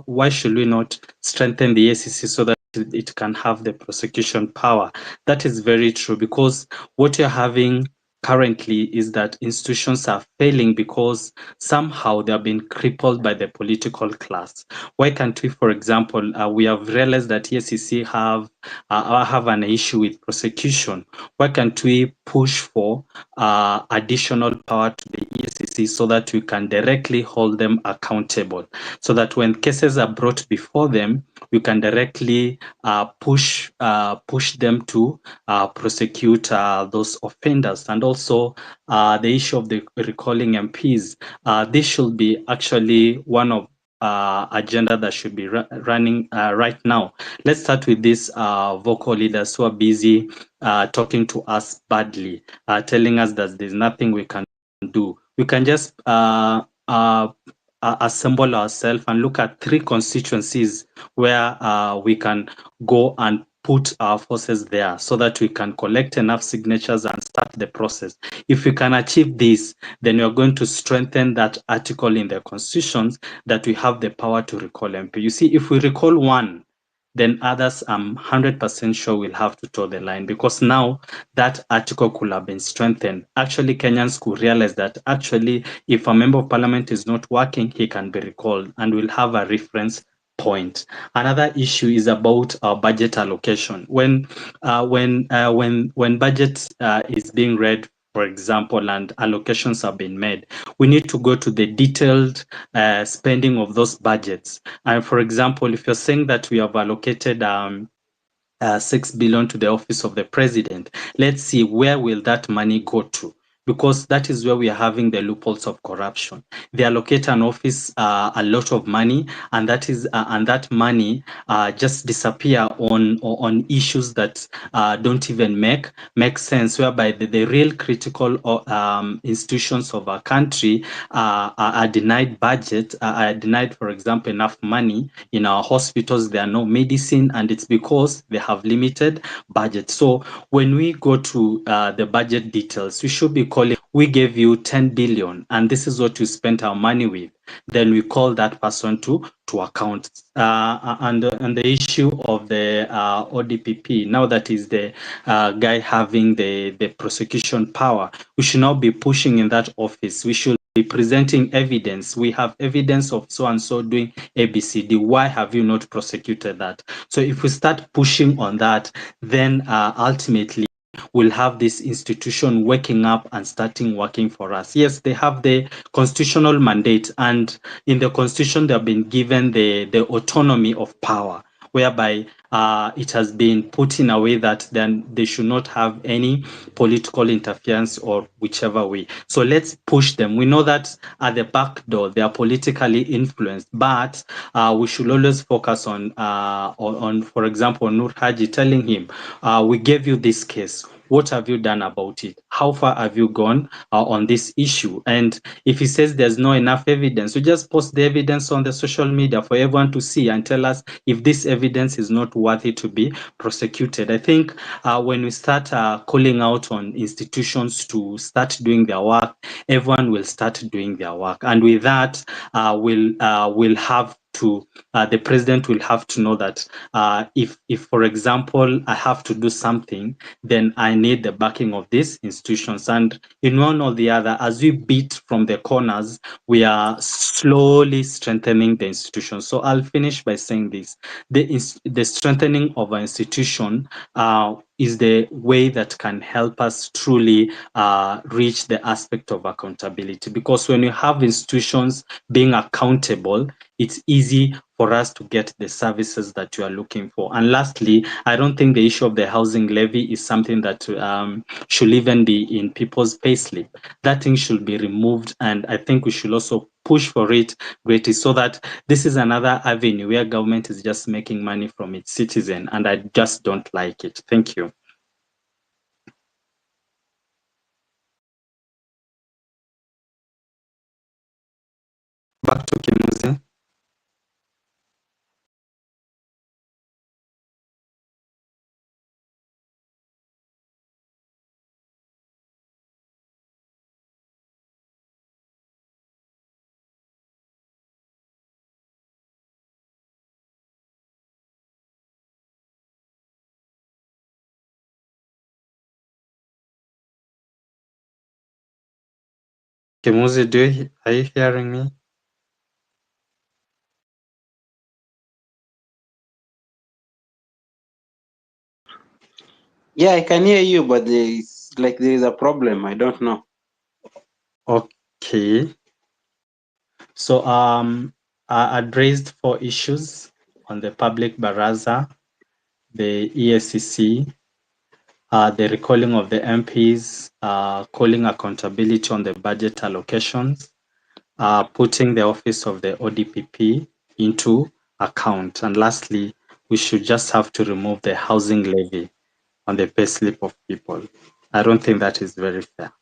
why should we not strengthen the ESCC so that it can have the prosecution power. That is very true, because what you're having currently is that institutions are failing because somehow they have been crippled by the political class. Why can't we, for example, we have realized that ESCC have an issue with prosecution. Why can't we push for additional power to the ESCC so that we can directly hold them accountable, so that when cases are brought before them, we can directly push them to prosecute those offenders. And also the issue of the recalling MPs. This should be actually one of agenda that should be running right now. Let's start with these vocal leaders who are busy talking to us badly, telling us that there's nothing we can do. We can just assemble ourselves and look at 3 constituencies where we can go and put our forces there so that we can collect enough signatures and start the process. If we can achieve this, then you're going to strengthen that article in the constitutions that we have the power to recall MP. You see, if we recall one, then others, I'm 100% sure will have to toe the line, because now that article could have been strengthened. Actually, Kenyans could realize that actually, if a member of parliament is not working, he can be recalled, and we'll have a reference point. Another issue is about our budget allocation. When budget is being read, for example, and allocations have been made, we need to go to the detailed spending of those budgets. And for example, if you're saying that we have allocated 6 billion to the office of the president, let's see where will that money go to, because that is where we are having the loopholes of corruption. They allocate an office a lot of money, and that money just disappear on issues that don't even make sense, whereby the real critical institutions of our country are denied budget, are denied, for example, enough money. In our hospitals, there are no medicine, and it's because they have limited budget. So when we go to the budget details, we should be calling, we gave you 10 billion and this is what you spent our money with. Then we call that person to account. And the issue of the ODPP, now that is the guy having the prosecution power, we should not be pushing in that office. We should be presenting evidence. We have evidence of so and so doing ABCD. Why have you not prosecuted that? So if we start pushing on that, then ultimately we'll have this institution waking up and starting working for us. Yes, they have the constitutional mandate, and in the constitution they have been given the autonomy of power, whereby it has been put in a way that then they should not have any political interference or whichever way. So let's push them. We know that at the back door they are politically influenced, but we should always focus on, for example, Nur Haji telling him, we gave you this case. What have you done about it? How far have you gone on this issue? And if he says there's no enough evidence, we just post the evidence on the social media for everyone to see and tell us if this evidence is not worthy to be prosecuted. I think when we start calling out on institutions to start doing their work, everyone will start doing their work. And with that, we'll have to the president will have to know that if for example I have to do something, then I need the backing of these institutions. And in one or the other, as we beat from the corners, we are slowly strengthening the institutions. So I'll finish by saying this: the strengthening of our institution is the way that can help us truly reach the aspect of accountability. Because when you have institutions being accountable, it's easy for us to get the services that you are looking for. And lastly, I don't think the issue of the housing levy is something that should even be in people's payslip. That thing should be removed, and I think we should also push for it greatly, so that this is another avenue where government is just making money from its citizen, and I just don't like it. Thank you. Back to Kimuzi. Kimuzi, are you hearing me? Yeah, I can hear you, but there is a problem. I don't know. Okay. So I addressed 4 issues on the public baraza, the ESCC, the recalling of the MPs, calling accountability on the budget allocations, putting the office of the ODPP into account. And lastly, we should just have to remove the housing levy on the payslip of people. I don't think that is very fair.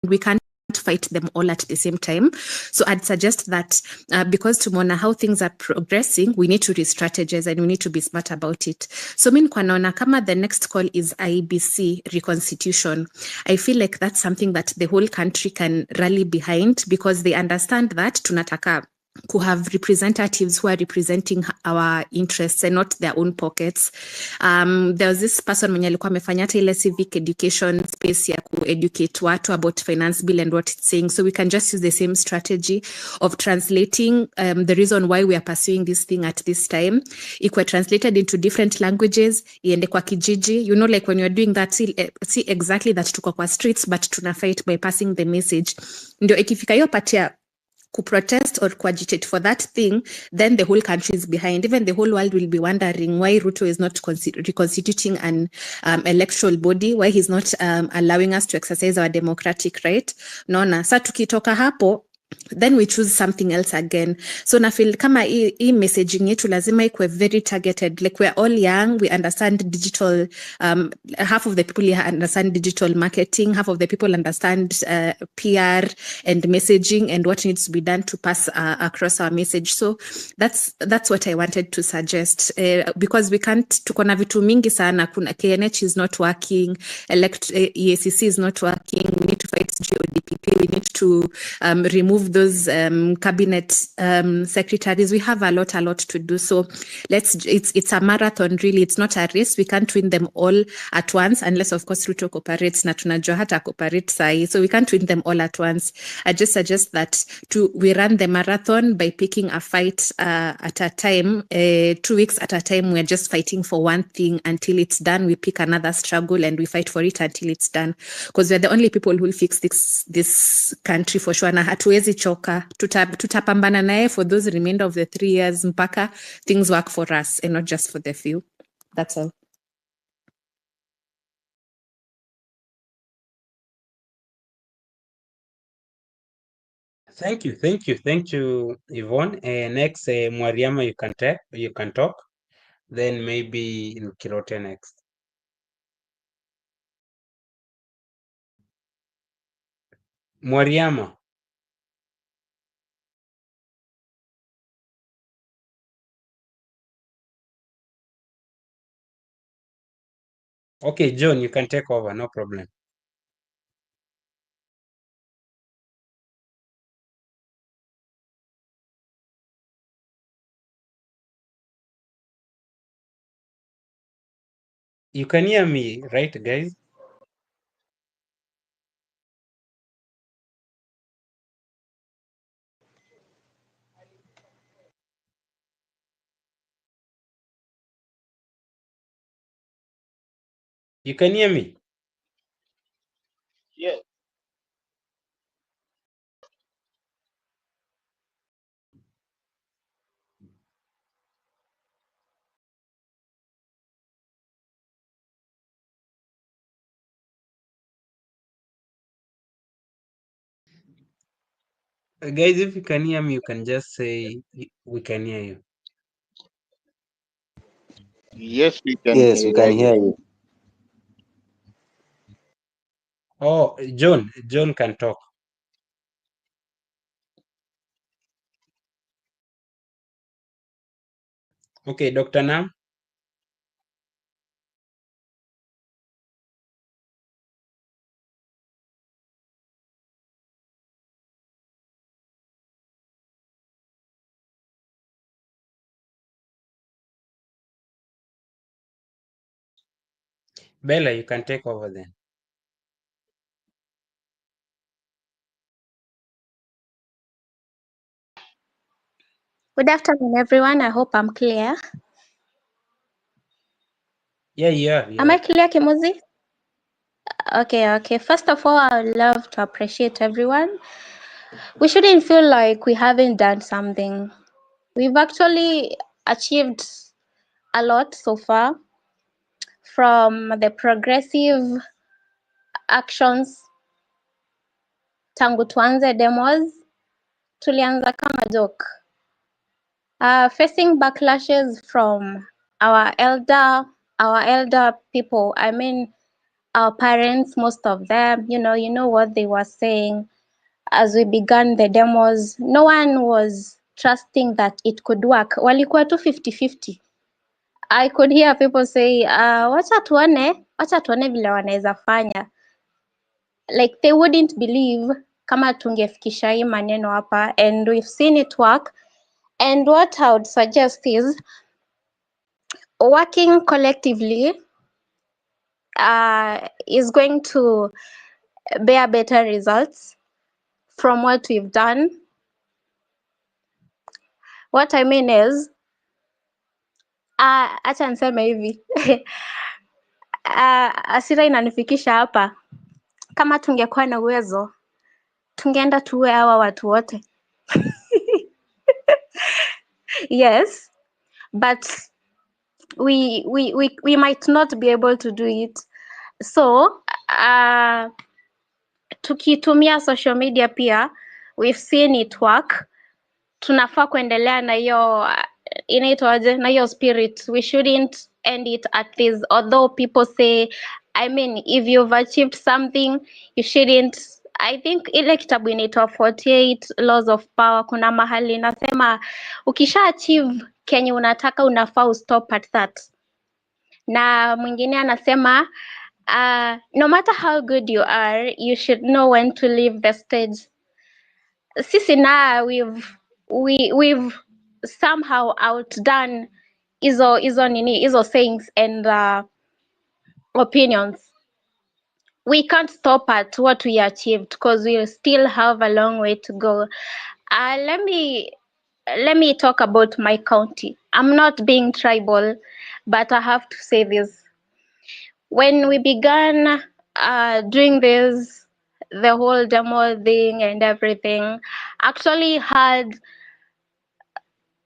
We can cannot fight them all at the same time. So I'd suggest that because tumeona how things are progressing, we need to re-strategize and we need to be smart about it. So mi nilikuwa naona kama the next call is IBC reconstitution, I feel like that's something that the whole country can rally behind, because they understand that tunataka to have representatives who are representing our interests and not their own pockets. There was this person mwenye alikuwa amefanya hata ile civic education space ya ku-educate watu about finance bill and what it's saying. So we can just use the same strategy of translating the reason why we are pursuing this thing at this time. Ikuwe translated into different languages, iende kwa kijiji. You know, like when you're doing that, see exactly that tuko kwa streets, but tuna fight by passing the message. Ndio ikifika hiyo patia to protest or coagitate for that thing, then the whole country is behind. Even the whole world will be wondering why RUTO is not reconstituting an electoral body, why he's not allowing us to exercise our democratic right. Naona sa tukitoka hapo, then we choose something else again. So na feel kama hii messaging yetu lazima ikuwe very targeted. Like we're all young, we understand digital, half of the people here understand digital marketing, half of the people understand PR and messaging and what needs to be done to pass across our message. So that's what I wanted to suggest, because we can't, tuko na vitu mingi sana, kuna KNH is not working, EACC is not working, we need to fight GODPP, we need to remove those cabinet secretaries. We have a lot to do. So it's a marathon really. It's not a race. We can't win them all at once, unless of course RUTO cooperates. Na tunajua hata cooperate sahi. So we can't win them all at once. I just suggest that we run the marathon by picking a fight at a time, 2 weeks at a time. We're just fighting for one thing until it's done. We pick another struggle and we fight for it until it's done. Because we're the only people who will fix this country for sure. Na hatuwezi choka, tutapambana naye for those remainder of the 3 years mpaka things work for us and not just for the few. That's all. Thank you, Yvonne. Next, Mwariama, you can talk. Then maybe Kirote next. Mwariama. Okay, John, you can take over, no problem. You can hear me, right, guys? You can hear me? Yeah. Guys, if you can hear me, you can just say we can hear you. Yes, we can Yes, we can hear you. Oh, John can talk. Okay, Dr. Nam. Bella, you can take over then. Good afternoon, everyone. I hope I'm clear. Yeah, yeah. Am I clear, Kimuzi? Okay. First of all, I would love to appreciate everyone. We shouldn't feel like we haven't done something. We've actually achieved a lot so far, from the progressive actions tangu tuanze demos, tulianza kama joke. Facing backlashes from our elder people, I mean our parents, most of them, you know what they were saying. as we began the demos, no one was trusting that it could work. Walikuwa tu 50-50. I could hear people say, wacha tuone vile wanaweza fanya. Like they wouldn't believe kama tungefikisha hii maneno hapa, and we've seen it work. And what I would suggest is working collectively is going to bear better results from what we've done. What I mean is, acha niseme hivi hasira inanifikisha hapa. Kama tungekuwa na uwezo, tungeenda tuwe hawa watu wote. Yes, but we might not be able to do it. So tukitumia social media pia, we've seen it work. Tunafaa kuendelea na hiyo inaitwaje, na hiyo spirit. We shouldn't end it at this, although people say, I mean, if you've achieved something, you shouldn't. I think ile kitabu inaitwa 48 Laws of Power, kuna mahali inasema ukisha achieve kenye unataka unafaa stop at that. Na mwingine anasema no matter how good you are, you should know when to leave the stage. Sisi na we've somehow outdone hizo sayings and opinions. We can't stop at what we achieved because we still have a long way to go. Let me talk about my county. I'm not being tribal, but I have to say this. When we began doing this, the whole demo thing and everything, actually had,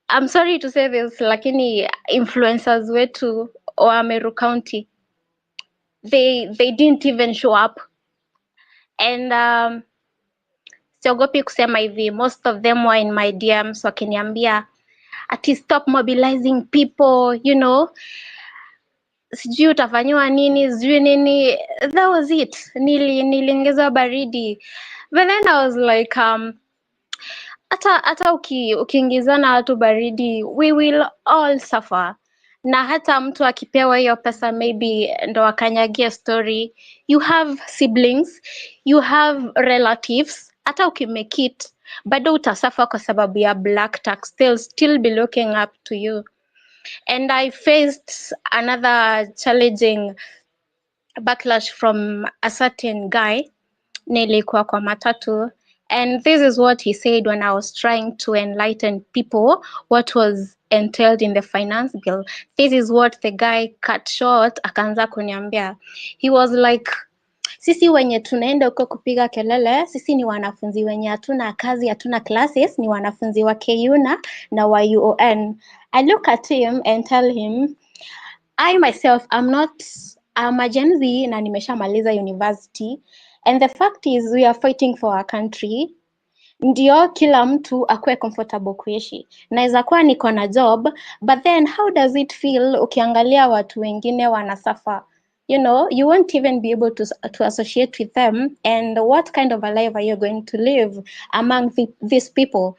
I'm sorry to say this, lakini influencers wetu wa Meru County, they didn't even show up. And siogopi kusema hivi, most of them were in my DMs wakiniambia ati stop mobilizing people, you know, sijui utafanyiwa nini, sijui nini. That was it. Niliongeza baridi. But then I was like, hata ukiingizana watu baridi, we will all suffer. Na hata mtu akipewa hiyo pesa maybe ndo akanyagia story, you have siblings, you have relatives, hata ukimake it bado utasuffer kwa sababu ya black tax. They'll still be looking up to you. And I faced another challenging backlash from a certain guy. Nilikuwa kwa matatu, and this is what he said when I was trying to enlighten people what was entailed in the finance bill. This is what the guy cut short, akaanza kuniambia. He was like, sisi wenye tunaenda huko kupiga kelele, sisi ni wanafunzi wenye hatuna kazi, hatuna classes, ni wanafunzi wa KUNA na wa UON. I look at him and tell him, I myself, I'm a Gen Z na nimeshamaliza university, and the fact is we are fighting for our country. Ndio kila mtu akue comfortable kuishi. Naweza kuwa niko na job, but then how does it feel ukiangalia watu wengine wanasuffer? You know, you won't even be able to associate with them, and what kind of a life are you going to live among these people?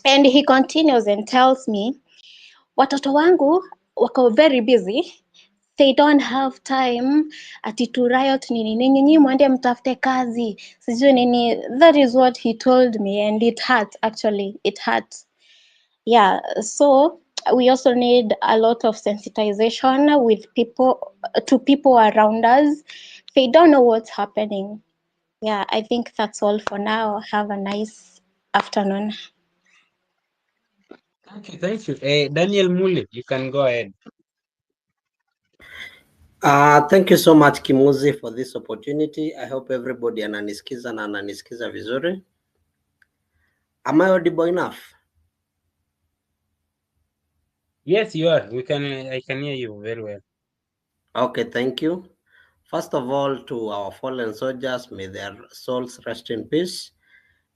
And he continues and tells me, watoto wangu wako very busy, they don't have time ati to riot nini nyinyi mwende mtafute kazi sijui nini. That is what he told me, and it hurt. Actually, it hurt. Yeah, so we also need a lot of sensitization with people around us. They don't know what's happening. Yeah, I think that's all for now. Have a nice afternoon. Thank you. Daniel Mule, you can go ahead. Thank you so much Kimuzi for this opportunity. I hope everybody ananisikiza na ananisikiza vizuri. Am I audible enough? Yes, you are. I can hear you very well. Okay, thank you. First of all, to our fallen soldiers, may their souls rest in peace,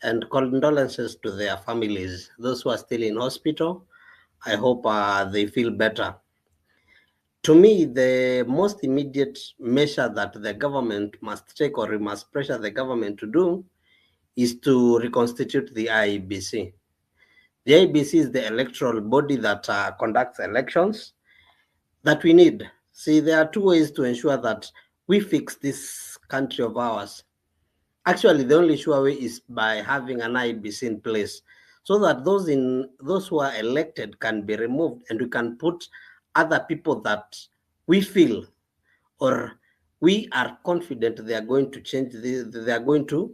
and condolences to their families. Those who are still in hospital, I hope they feel better. To me, the most immediate measure that the government must take, or we must pressure the government to do, is to reconstitute the IEBC. The IEBC is the electoral body that conducts elections that we need. See, there are two ways to ensure that we fix this country of ours. Actually, the only sure way is by having an IEBC in place, so that those who are elected can be removed, and we can put other people that we feel or we are confident they are going to change they are going to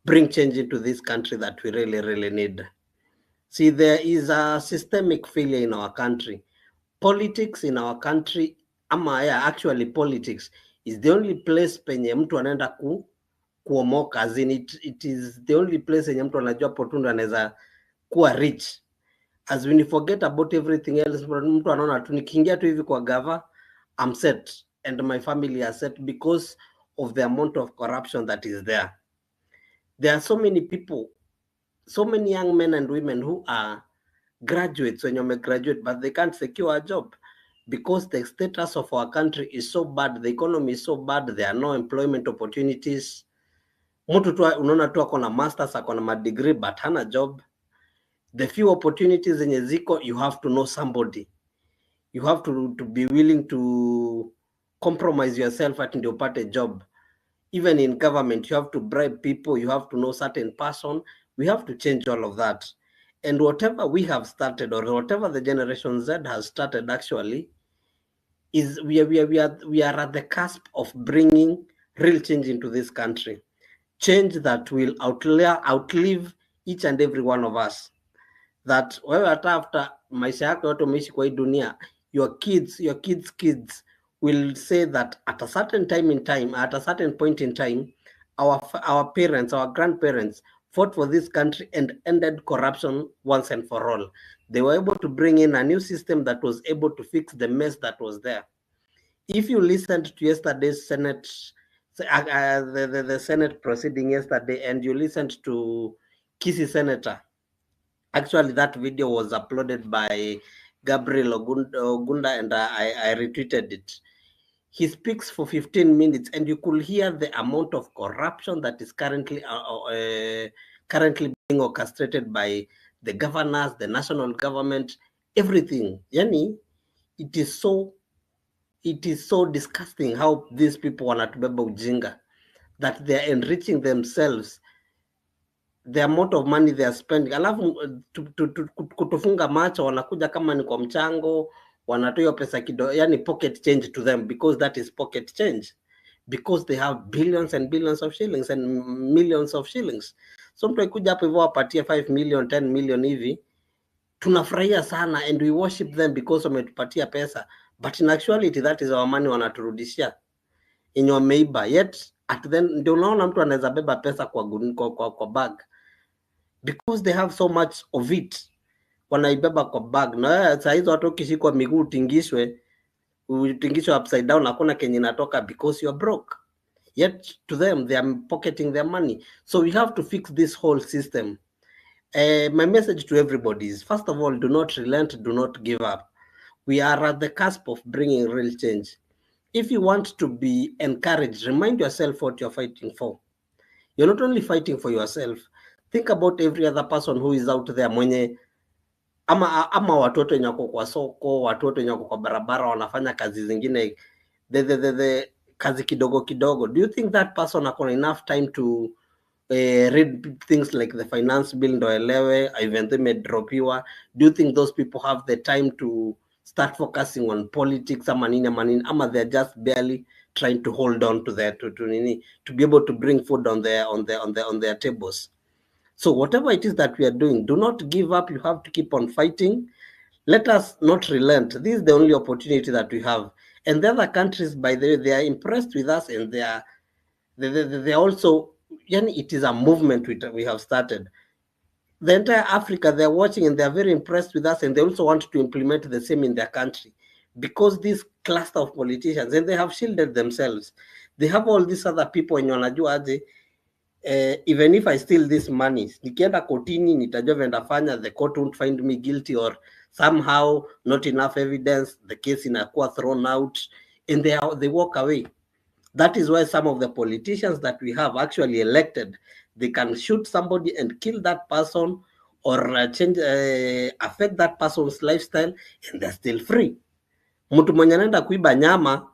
bring change into this country that we really, really need. See, there is a systemic failure in our country. Politics in our country, actually politics is the only place penye mtu anaenda kuomoka, as in it is the only place yenye mtu anajua potundu anaweza kuwa rich. As when you forget about everything else, mtu anaona tu nikiingia tu hivi kwa gava, I'm set and my family are set because of the amount of corruption that is there. There are so many people, so many young men and women who are graduates when you graduate, but they can't secure a job because the status of our country is so bad, the economy is so bad, there are no employment opportunities. Mtu tu unaona tu ako na masters, ako na degree, but hana job. The few opportunities zenye ziko, you have to know somebody. You have to be willing to compromise yourself at ndio upate job. Even in government, you have to bribe people, you have to know certain person. We have to change all of that. And whatever we have started, or whatever the Generation Z has started, actually, is we are at the cusp of bringing real change into this country. Change that will outlive each and every one of us. That wewe hata after maisha yako yote umeishi kwa hii dunia, your kids will say that at a certain point in time, our parents, our grandparents fought for this country and ended corruption once and for all. They were able to bring in a new system that was able to fix the mess that was there. If you listened to yesterday's Senate, the Senate proceeding yesterday, and you listened to Kisii Senator, actually that video was uploaded by Gabriel Ogunda, and I retweeted it. He speaks for 15 minutes, and you could hear the amount of corruption that is currently being orchestrated by the governors, the national government, everything. Yani, it is so disgusting how these people wanatubeba ujinga, that they are enriching themselves, the amount of money they are spending. Alafu kutufunga macho, wanakuja kama ni kwa mchango, wanatoa pesa kidogo, yani pocket change to them, because that is pocket change, because they have billions and billions of shillings and millions of shillings. So mtu akikuja hapo hivyo wapatie 5 million 10 million hivi, tunafurahia sana, and we worship them because wametupatia pesa, but in actuality that is our money wanaturudishia yenye wameiba. Yet at then ndio unaona mtu anaweza beba pesa kwa bag, because they have so much of it, wanaibeba kwa bag. Na saa hizo watu ukishikwa miguu utingishwe upside down, hakuna kenye inatoka, because you're broke. Yet to them, they are pocketing their money. So we have to fix this whole system. My message to everybody is, first of all, do not relent, do not give up. We are at the cusp of bringing real change. If you want to be encouraged, remind yourself what you're fighting for. You're not only fighting for yourself, think about every other person who is out there mwenye ama watoto wenye wako kwa soko, watoto wenye wako kwa barabara wanafanya kazi zingine, the kazi kidogo kidogo. Do you think that person akona enough time to read things like the finance bill ndo elewe, even though imedropiwa? Do you think those people have the time to start focusing on politics ama ama they're just barely trying to hold on to their to be able to bring food on their tables? So whatever it is that we are doing, do not give up. You have to keep on fighting. Let us not relent. This is the only opportunity that we have. And the other countries, by the way, they are impressed with us, and they are also, it is a movement we have started. The entire Africa, they're watching and they're very impressed with us, and they also want to implement the same in their country, because this cluster of politicians, and they have shielded themselves. They have all these other people in Yonajuaje. Even if I steal this money, nikienda kotini nitajua vendafanya, the court won't find me guilty, or somehow not enough evidence, the case inakuwa thrown out, and they walk away. That is why some of the politicians that we have actually elected, They can shoot somebody and kill that person, or change affect that person's lifestyle, and they're still free. Mtu mwenye anaenda kuiba nyama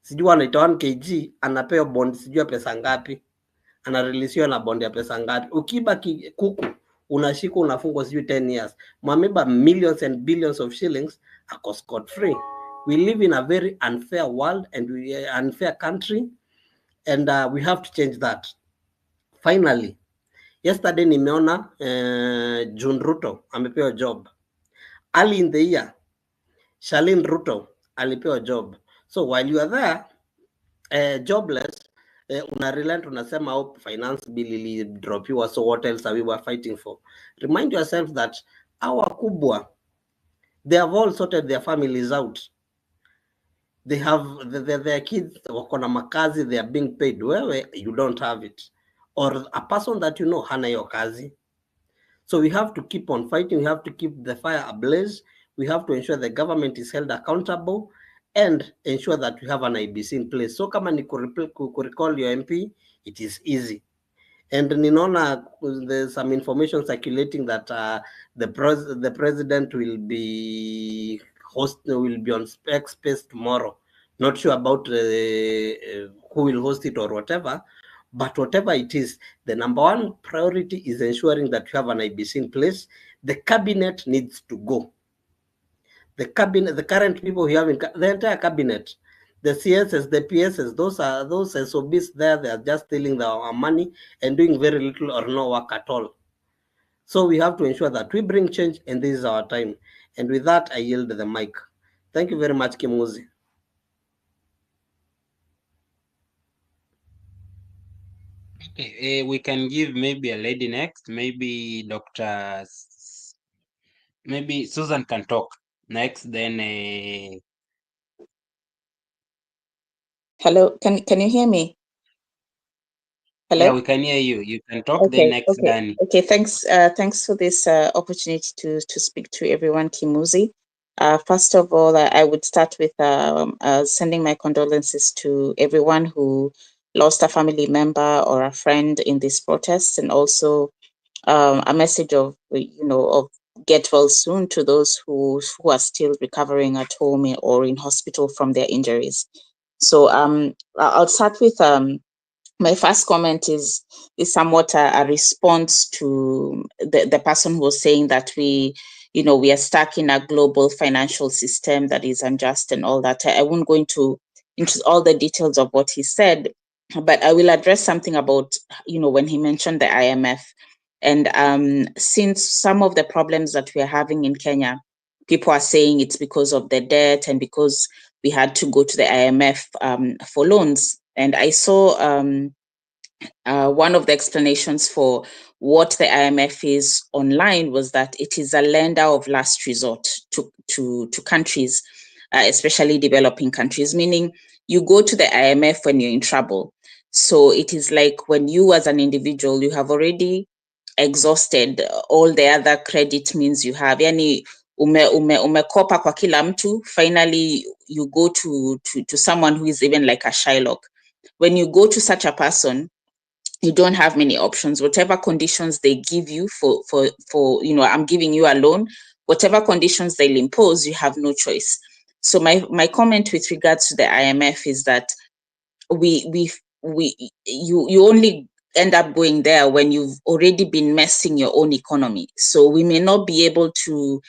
sijui anaita 1 kg anapewa bond sijui pesa ngapi, anareleasiwa na bond ya pesa ngapi. Ukiiba kuku unashikwa unafungwa sijui 10 years. Mwameba millions and billions of shillings ako scot free. We live in a very unfair world and unfair country, and we have to change that. Finally, yesterday nimeona June Ruto amepewa job. Early in the year, Charlene Ruto alipewa job. So while you are there jobless, una relent unasema hope finance bill ili dropiwa, so what else are we were fighting for? Remind yourself that our kubwa, they have all sorted their families out. They have their kids wako na makazi, they are being paid. Wewe you don't have it, or a person that you know hana hiyo kazi. So we have to keep on fighting. We have to keep the fire ablaze. We have to ensure the government is held accountable and ensure that we have an IBC in place. So kama ni recall your MP, it is easy. And ninaona there's some information circulating that the president will be on Spec Space tomorrow. Not sure about who will host it or whatever, but whatever it is, the number one priority is ensuring that you have an IBC in place. The cabinet needs to go. The cabinet, the current people we have in the entire cabinet, the CSs, the PSs, those SOBs there, they are just stealing our money and doing very little or no work at all. So we have to ensure that we bring change, and this is our time. And with that, I yield the mic. Thank you very much, Kimuzi. Okay, we can give maybe a lady next. Maybe maybe Susan can talk next. Then. Hello, can you hear me? Hello? Yeah, we can hear you. You can talk. Then next, Danny. Okay. Thanks for this opportunity to speak to everyone, Kimuzi. First of all, I would start with sending my condolences to everyone who lost a family member or a friend in these protests, and also a message of of get well soon to those who are still recovering at home or in hospital from their injuries. So I'll start with my first comment is somewhat a response to the person who was saying that we are stuck in a global financial system that is unjust and all that. I won't go into all the details of what he said, but I will address something about when he mentioned the IMF. And since some of the problems that we are having in Kenya, people are saying it's because of the debt and because we had to go to the IMF for loans. And I saw one of the explanations for what the IMF is online was that it is a lender of last resort to countries, especially developing countries, meaning you go to the IMF when you're in trouble. So it is like when you as an individual, you have already exhausted all the other credit means you have. Yani umekopa kwa kila mtu, finally you go to someone who is even like a Shylock. When you go to such a person, you don't have many options. Whatever conditions they give you for I'm giving you a loan, whatever conditions they'll impose, you have no choice. So my comment with regards to the IMF is that you only end up going there when you've already been messing your own economy. So we may not be able to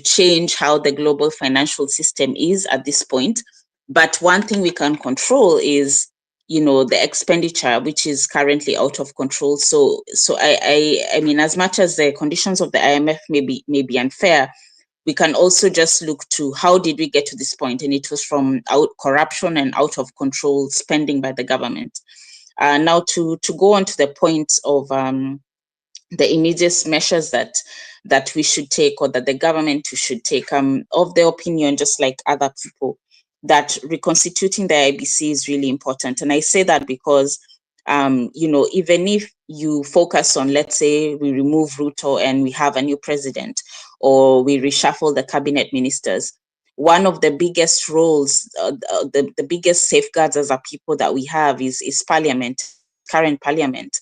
change how the global financial system is at this point. But one thing we can control is, the expenditure, which is currently out of control. So I mean, as much as the conditions of the IMF may be unfair, we can also just look to how did we get to this point, and it was from corruption and out of control spending by the government. Now to go on to the point of the immediate measures that we should take, or that the government should take, of the opinion, just like other people, that reconstituting the IBC is really important. And I say that because even if you focus on, let's say we remove RUTO and we have a new president, or we reshuffle the cabinet ministers, one of the biggest roles, the biggest safeguards as a people that we have is parliament, current parliament.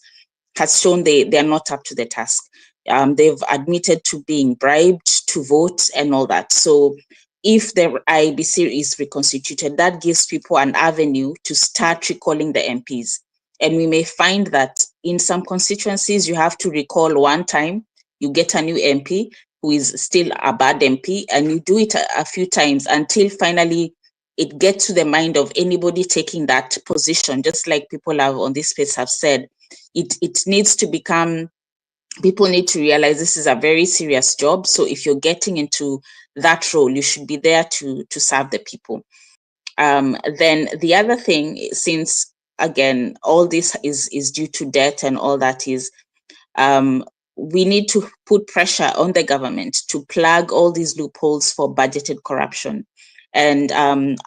has shown they are not up to the task. They've admitted to being bribed to vote and all that. So if the IEBC is reconstituted, that gives people an avenue to start recalling the MPs. And we may find that in some constituencies, you have to recall one time, you get a new MP who is still a bad MP, and you do it a few times until finally it gets to the mind of anybody taking that position, just like people have on this space have said. It needs to become, people need to realize this is a very serious job. So if you're getting into that role, you should be there to serve the people. Then the other thing, since again, all this is due to debt and all that, is we need to put pressure on the government to plug all these loopholes for budgeted corruption. And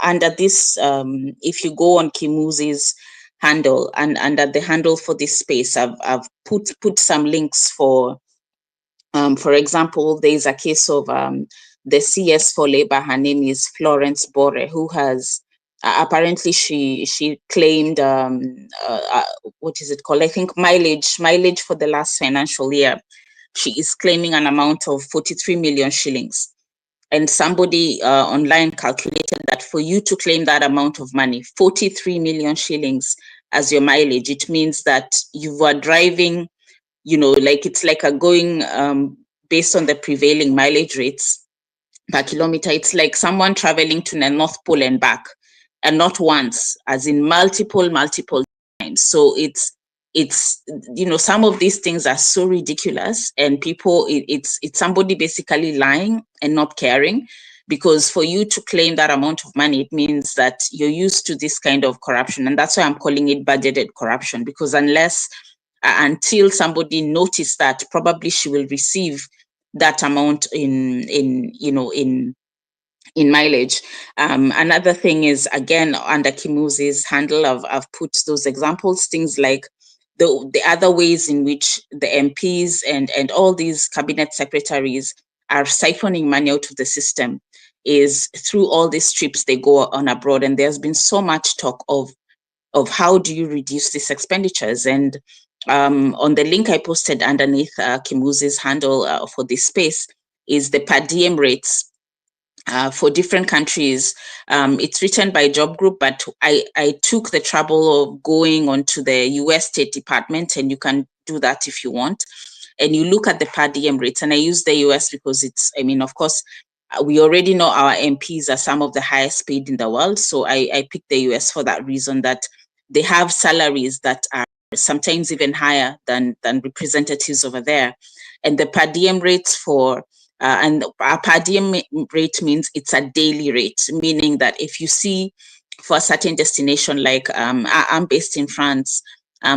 under this, if you go on Kimuzi's handle and under the handle for this space, I've put some links for example, there is a case of the CS for labor. Her name is Florence Bore, who has apparently she claimed what is it called? I think mileage for the last financial year. She is claiming an amount of 43 million shillings. And somebody online calculated that for you to claim that amount of money, 43 million shillings as your mileage, it means that you were driving, like it's like a going based on the prevailing mileage rates per kilometer. It's like someone traveling to the North Pole and back, and not once, as in multiple times. So it's some of these things are so ridiculous, and people, it's somebody basically lying and not caring, because for you to claim that amount of money, it means that you're used to this kind of corruption. And that's why I'm calling it budgeted corruption, because until somebody noticed that, probably she will receive that amount in mileage. Another thing is, again, under Kimuzi's handle, I've put those examples, things like the other ways in which the MPs and all these cabinet secretaries are siphoning money out of the system is through all these trips they go on abroad. And there's been so much talk of how do you reduce these expenditures. And on the link I posted underneath Kimuzi's handle for this space is the per diem rates for different countries. It's written by Job Group, but I took the trouble of going onto the US State Department, and you can do that if you want. And you look at the per diem rates, and I use the US because of course, we already know our MPs are some of the highest paid in the world. So I picked the US for that reason, that they have salaries that are sometimes even higher than representatives over there. And the per diem rates for and a per diem rate means it's a daily rate, meaning that if you see for a certain destination, like I'm based in France,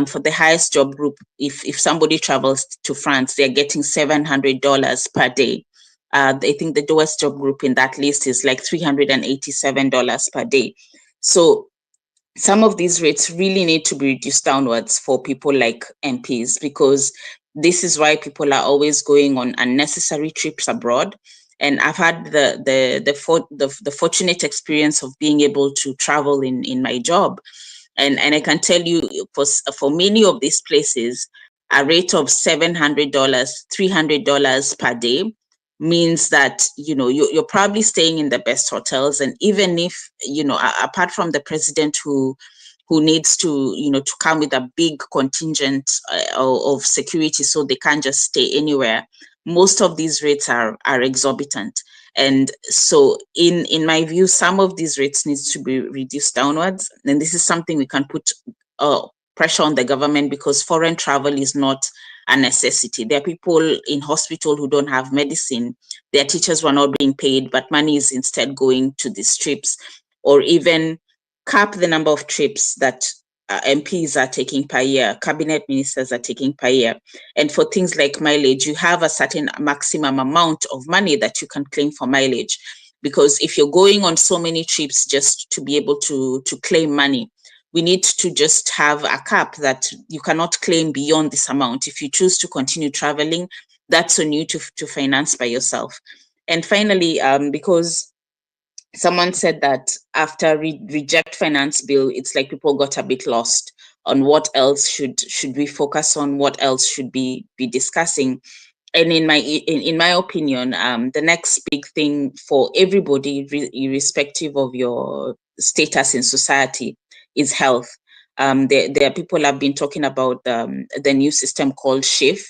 for the highest job group, if somebody travels to France, they're getting $700 per day. I think the lowest job group in that list is like $387 per day. So some of these rates really need to be reduced downwards for people like MPs, because this is why people are always going on unnecessary trips abroad. And I've had the fortunate experience of being able to travel in my job. And I can tell you, for many of these places, a rate of $700, $300 per day means that you're probably staying in the best hotels. And even if apart from the president who needs to to come with a big contingent of security, so they can't just stay anywhere, most of these rates are exorbitant. And so in my view, some of these rates needs to be reduced downwards. And this is something we can put pressure on the government, because foreign travel is not a necessity. There are people in hospital who don't have medicine. Their teachers were not being paid, but money is instead going to these trips. Or even cap the number of trips that MPs are taking per year, cabinet ministers are taking per year. And for things like mileage, you have a certain maximum amount of money that you can claim for mileage. Because if you're going on so many trips just to be able to claim money, we need to just have a cap that you cannot claim beyond this amount. If you choose to continue traveling, that's on you to finance by yourself. And finally, because someone said that after reject finance bill, it's like people got a bit lost. what else should we focus on, what else should be discussing. And in my opinion, the next big thing for everybody, irrespective of your status in society, is health. There are people have been talking about the new system called SHIF,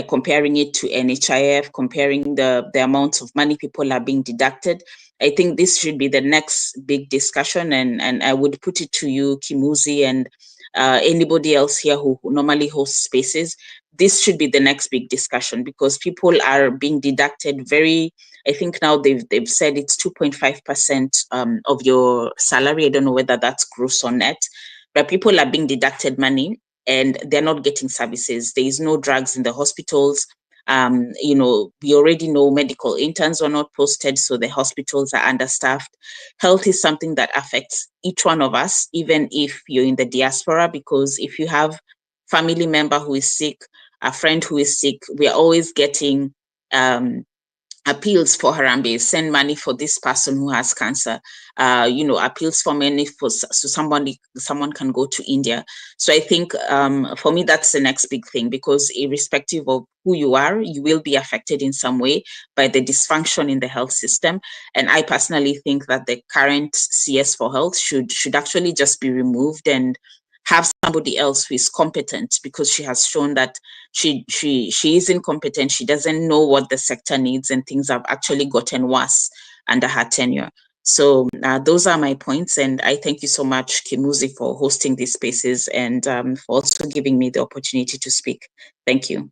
comparing it to NHIF, comparing the amounts of money people are being deducted. I think this should be the next big discussion, and I would put it to you, Kimuzi, and anybody else here who normally hosts spaces. This should be the next big discussion, because people are being deducted very, I think now they've said it's 2.5% of your salary. I don't know whether that's gross or net, but people are being deducted money and they're not getting services. There is no drugs in the hospitals. We already know medical interns are not posted, so the hospitals are understaffed. Health is something that affects each one of us, even if you're in the diaspora, because if you have family member who is sick, a friend who is sick, we are always getting appeals for Harambe, send money for this person who has cancer, appeals for money so someone can go to India. So I think for me, that's the next big thing, because irrespective of who you are, you will be affected in some way by the dysfunction in the health system. And I personally think that the current CS for health should actually just be removed and have somebody else who is competent, because she has shown that she is incompetent. She doesn't know what the sector needs, and things have actually gotten worse under her tenure. So those are my points, and I thank you so much, Kimuzi, for hosting these spaces, and for also giving me the opportunity to speak. Thank you.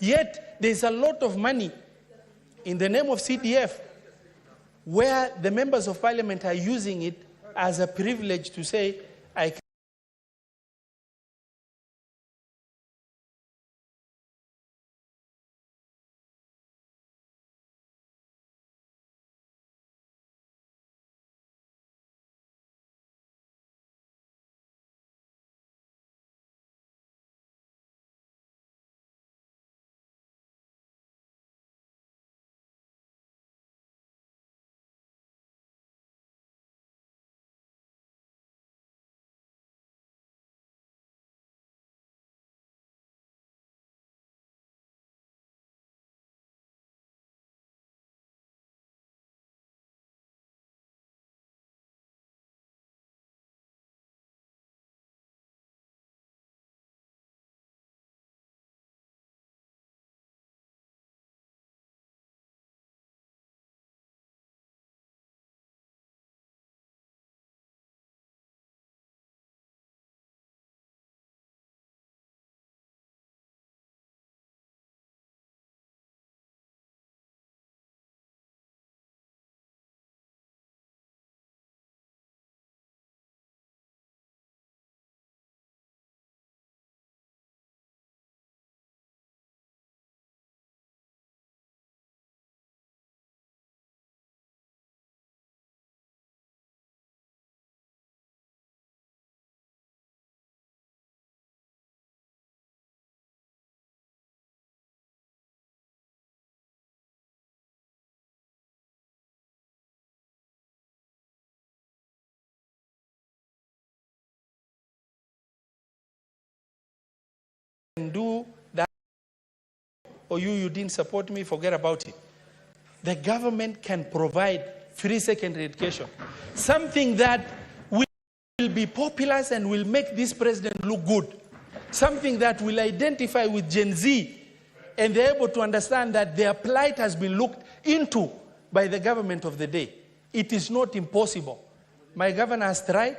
Yet there's a lot of money in the name of CDF where the members of parliament are using it as a privilege to say, I can do that, or you didn't support me, forget about it. The government can provide free secondary education, something that will be popular and will make this president look good, something that will identify with Gen Z, and they're able to understand that their plight has been looked into by the government of the day. It is not impossible. My governor has tried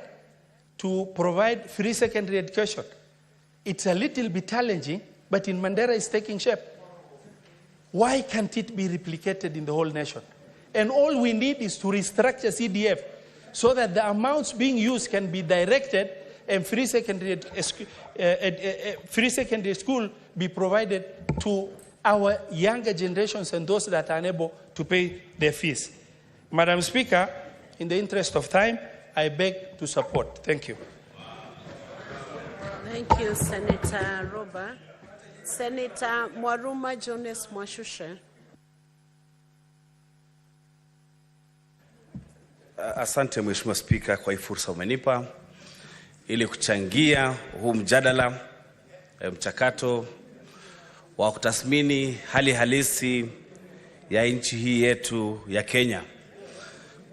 to provide free secondary education. It's a little bit challenging, but in Mandera it's taking shape. Why can't it be replicated in the whole nation? And all we need is to restructure CDF so that the amounts being used can be directed and free secondary school be provided to our younger generations and those that are unable to pay their fees. Madam Speaker, in the interest of time, I beg to support. Thank you. Thank you, Senator Roba. Senator Mwaruma Jones Mwashusha. Asante Mheshimiwa Spika kwa hii fursa umenipa ili kuchangia huu mjadala mchakato wa kutathmini hali halisi ya nchi hii yetu ya Kenya.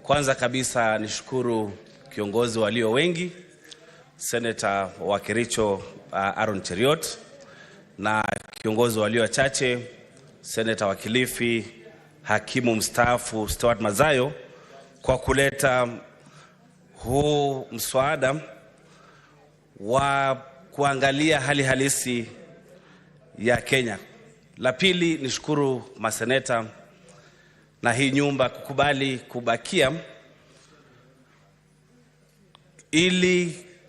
Kwanza kabisa nishukuru kiongozi walio wengi, Senator wa Kericho Aaron Cheriot, na kiongozi walio wachache, Senator wa Kilifi hakimu mstaafu Stuart Mazayo, kwa kuleta huu mswada wa kuangalia hali halisi ya Kenya. La pili, nishukuru maseneta na hii nyumba kukubali kubakia ili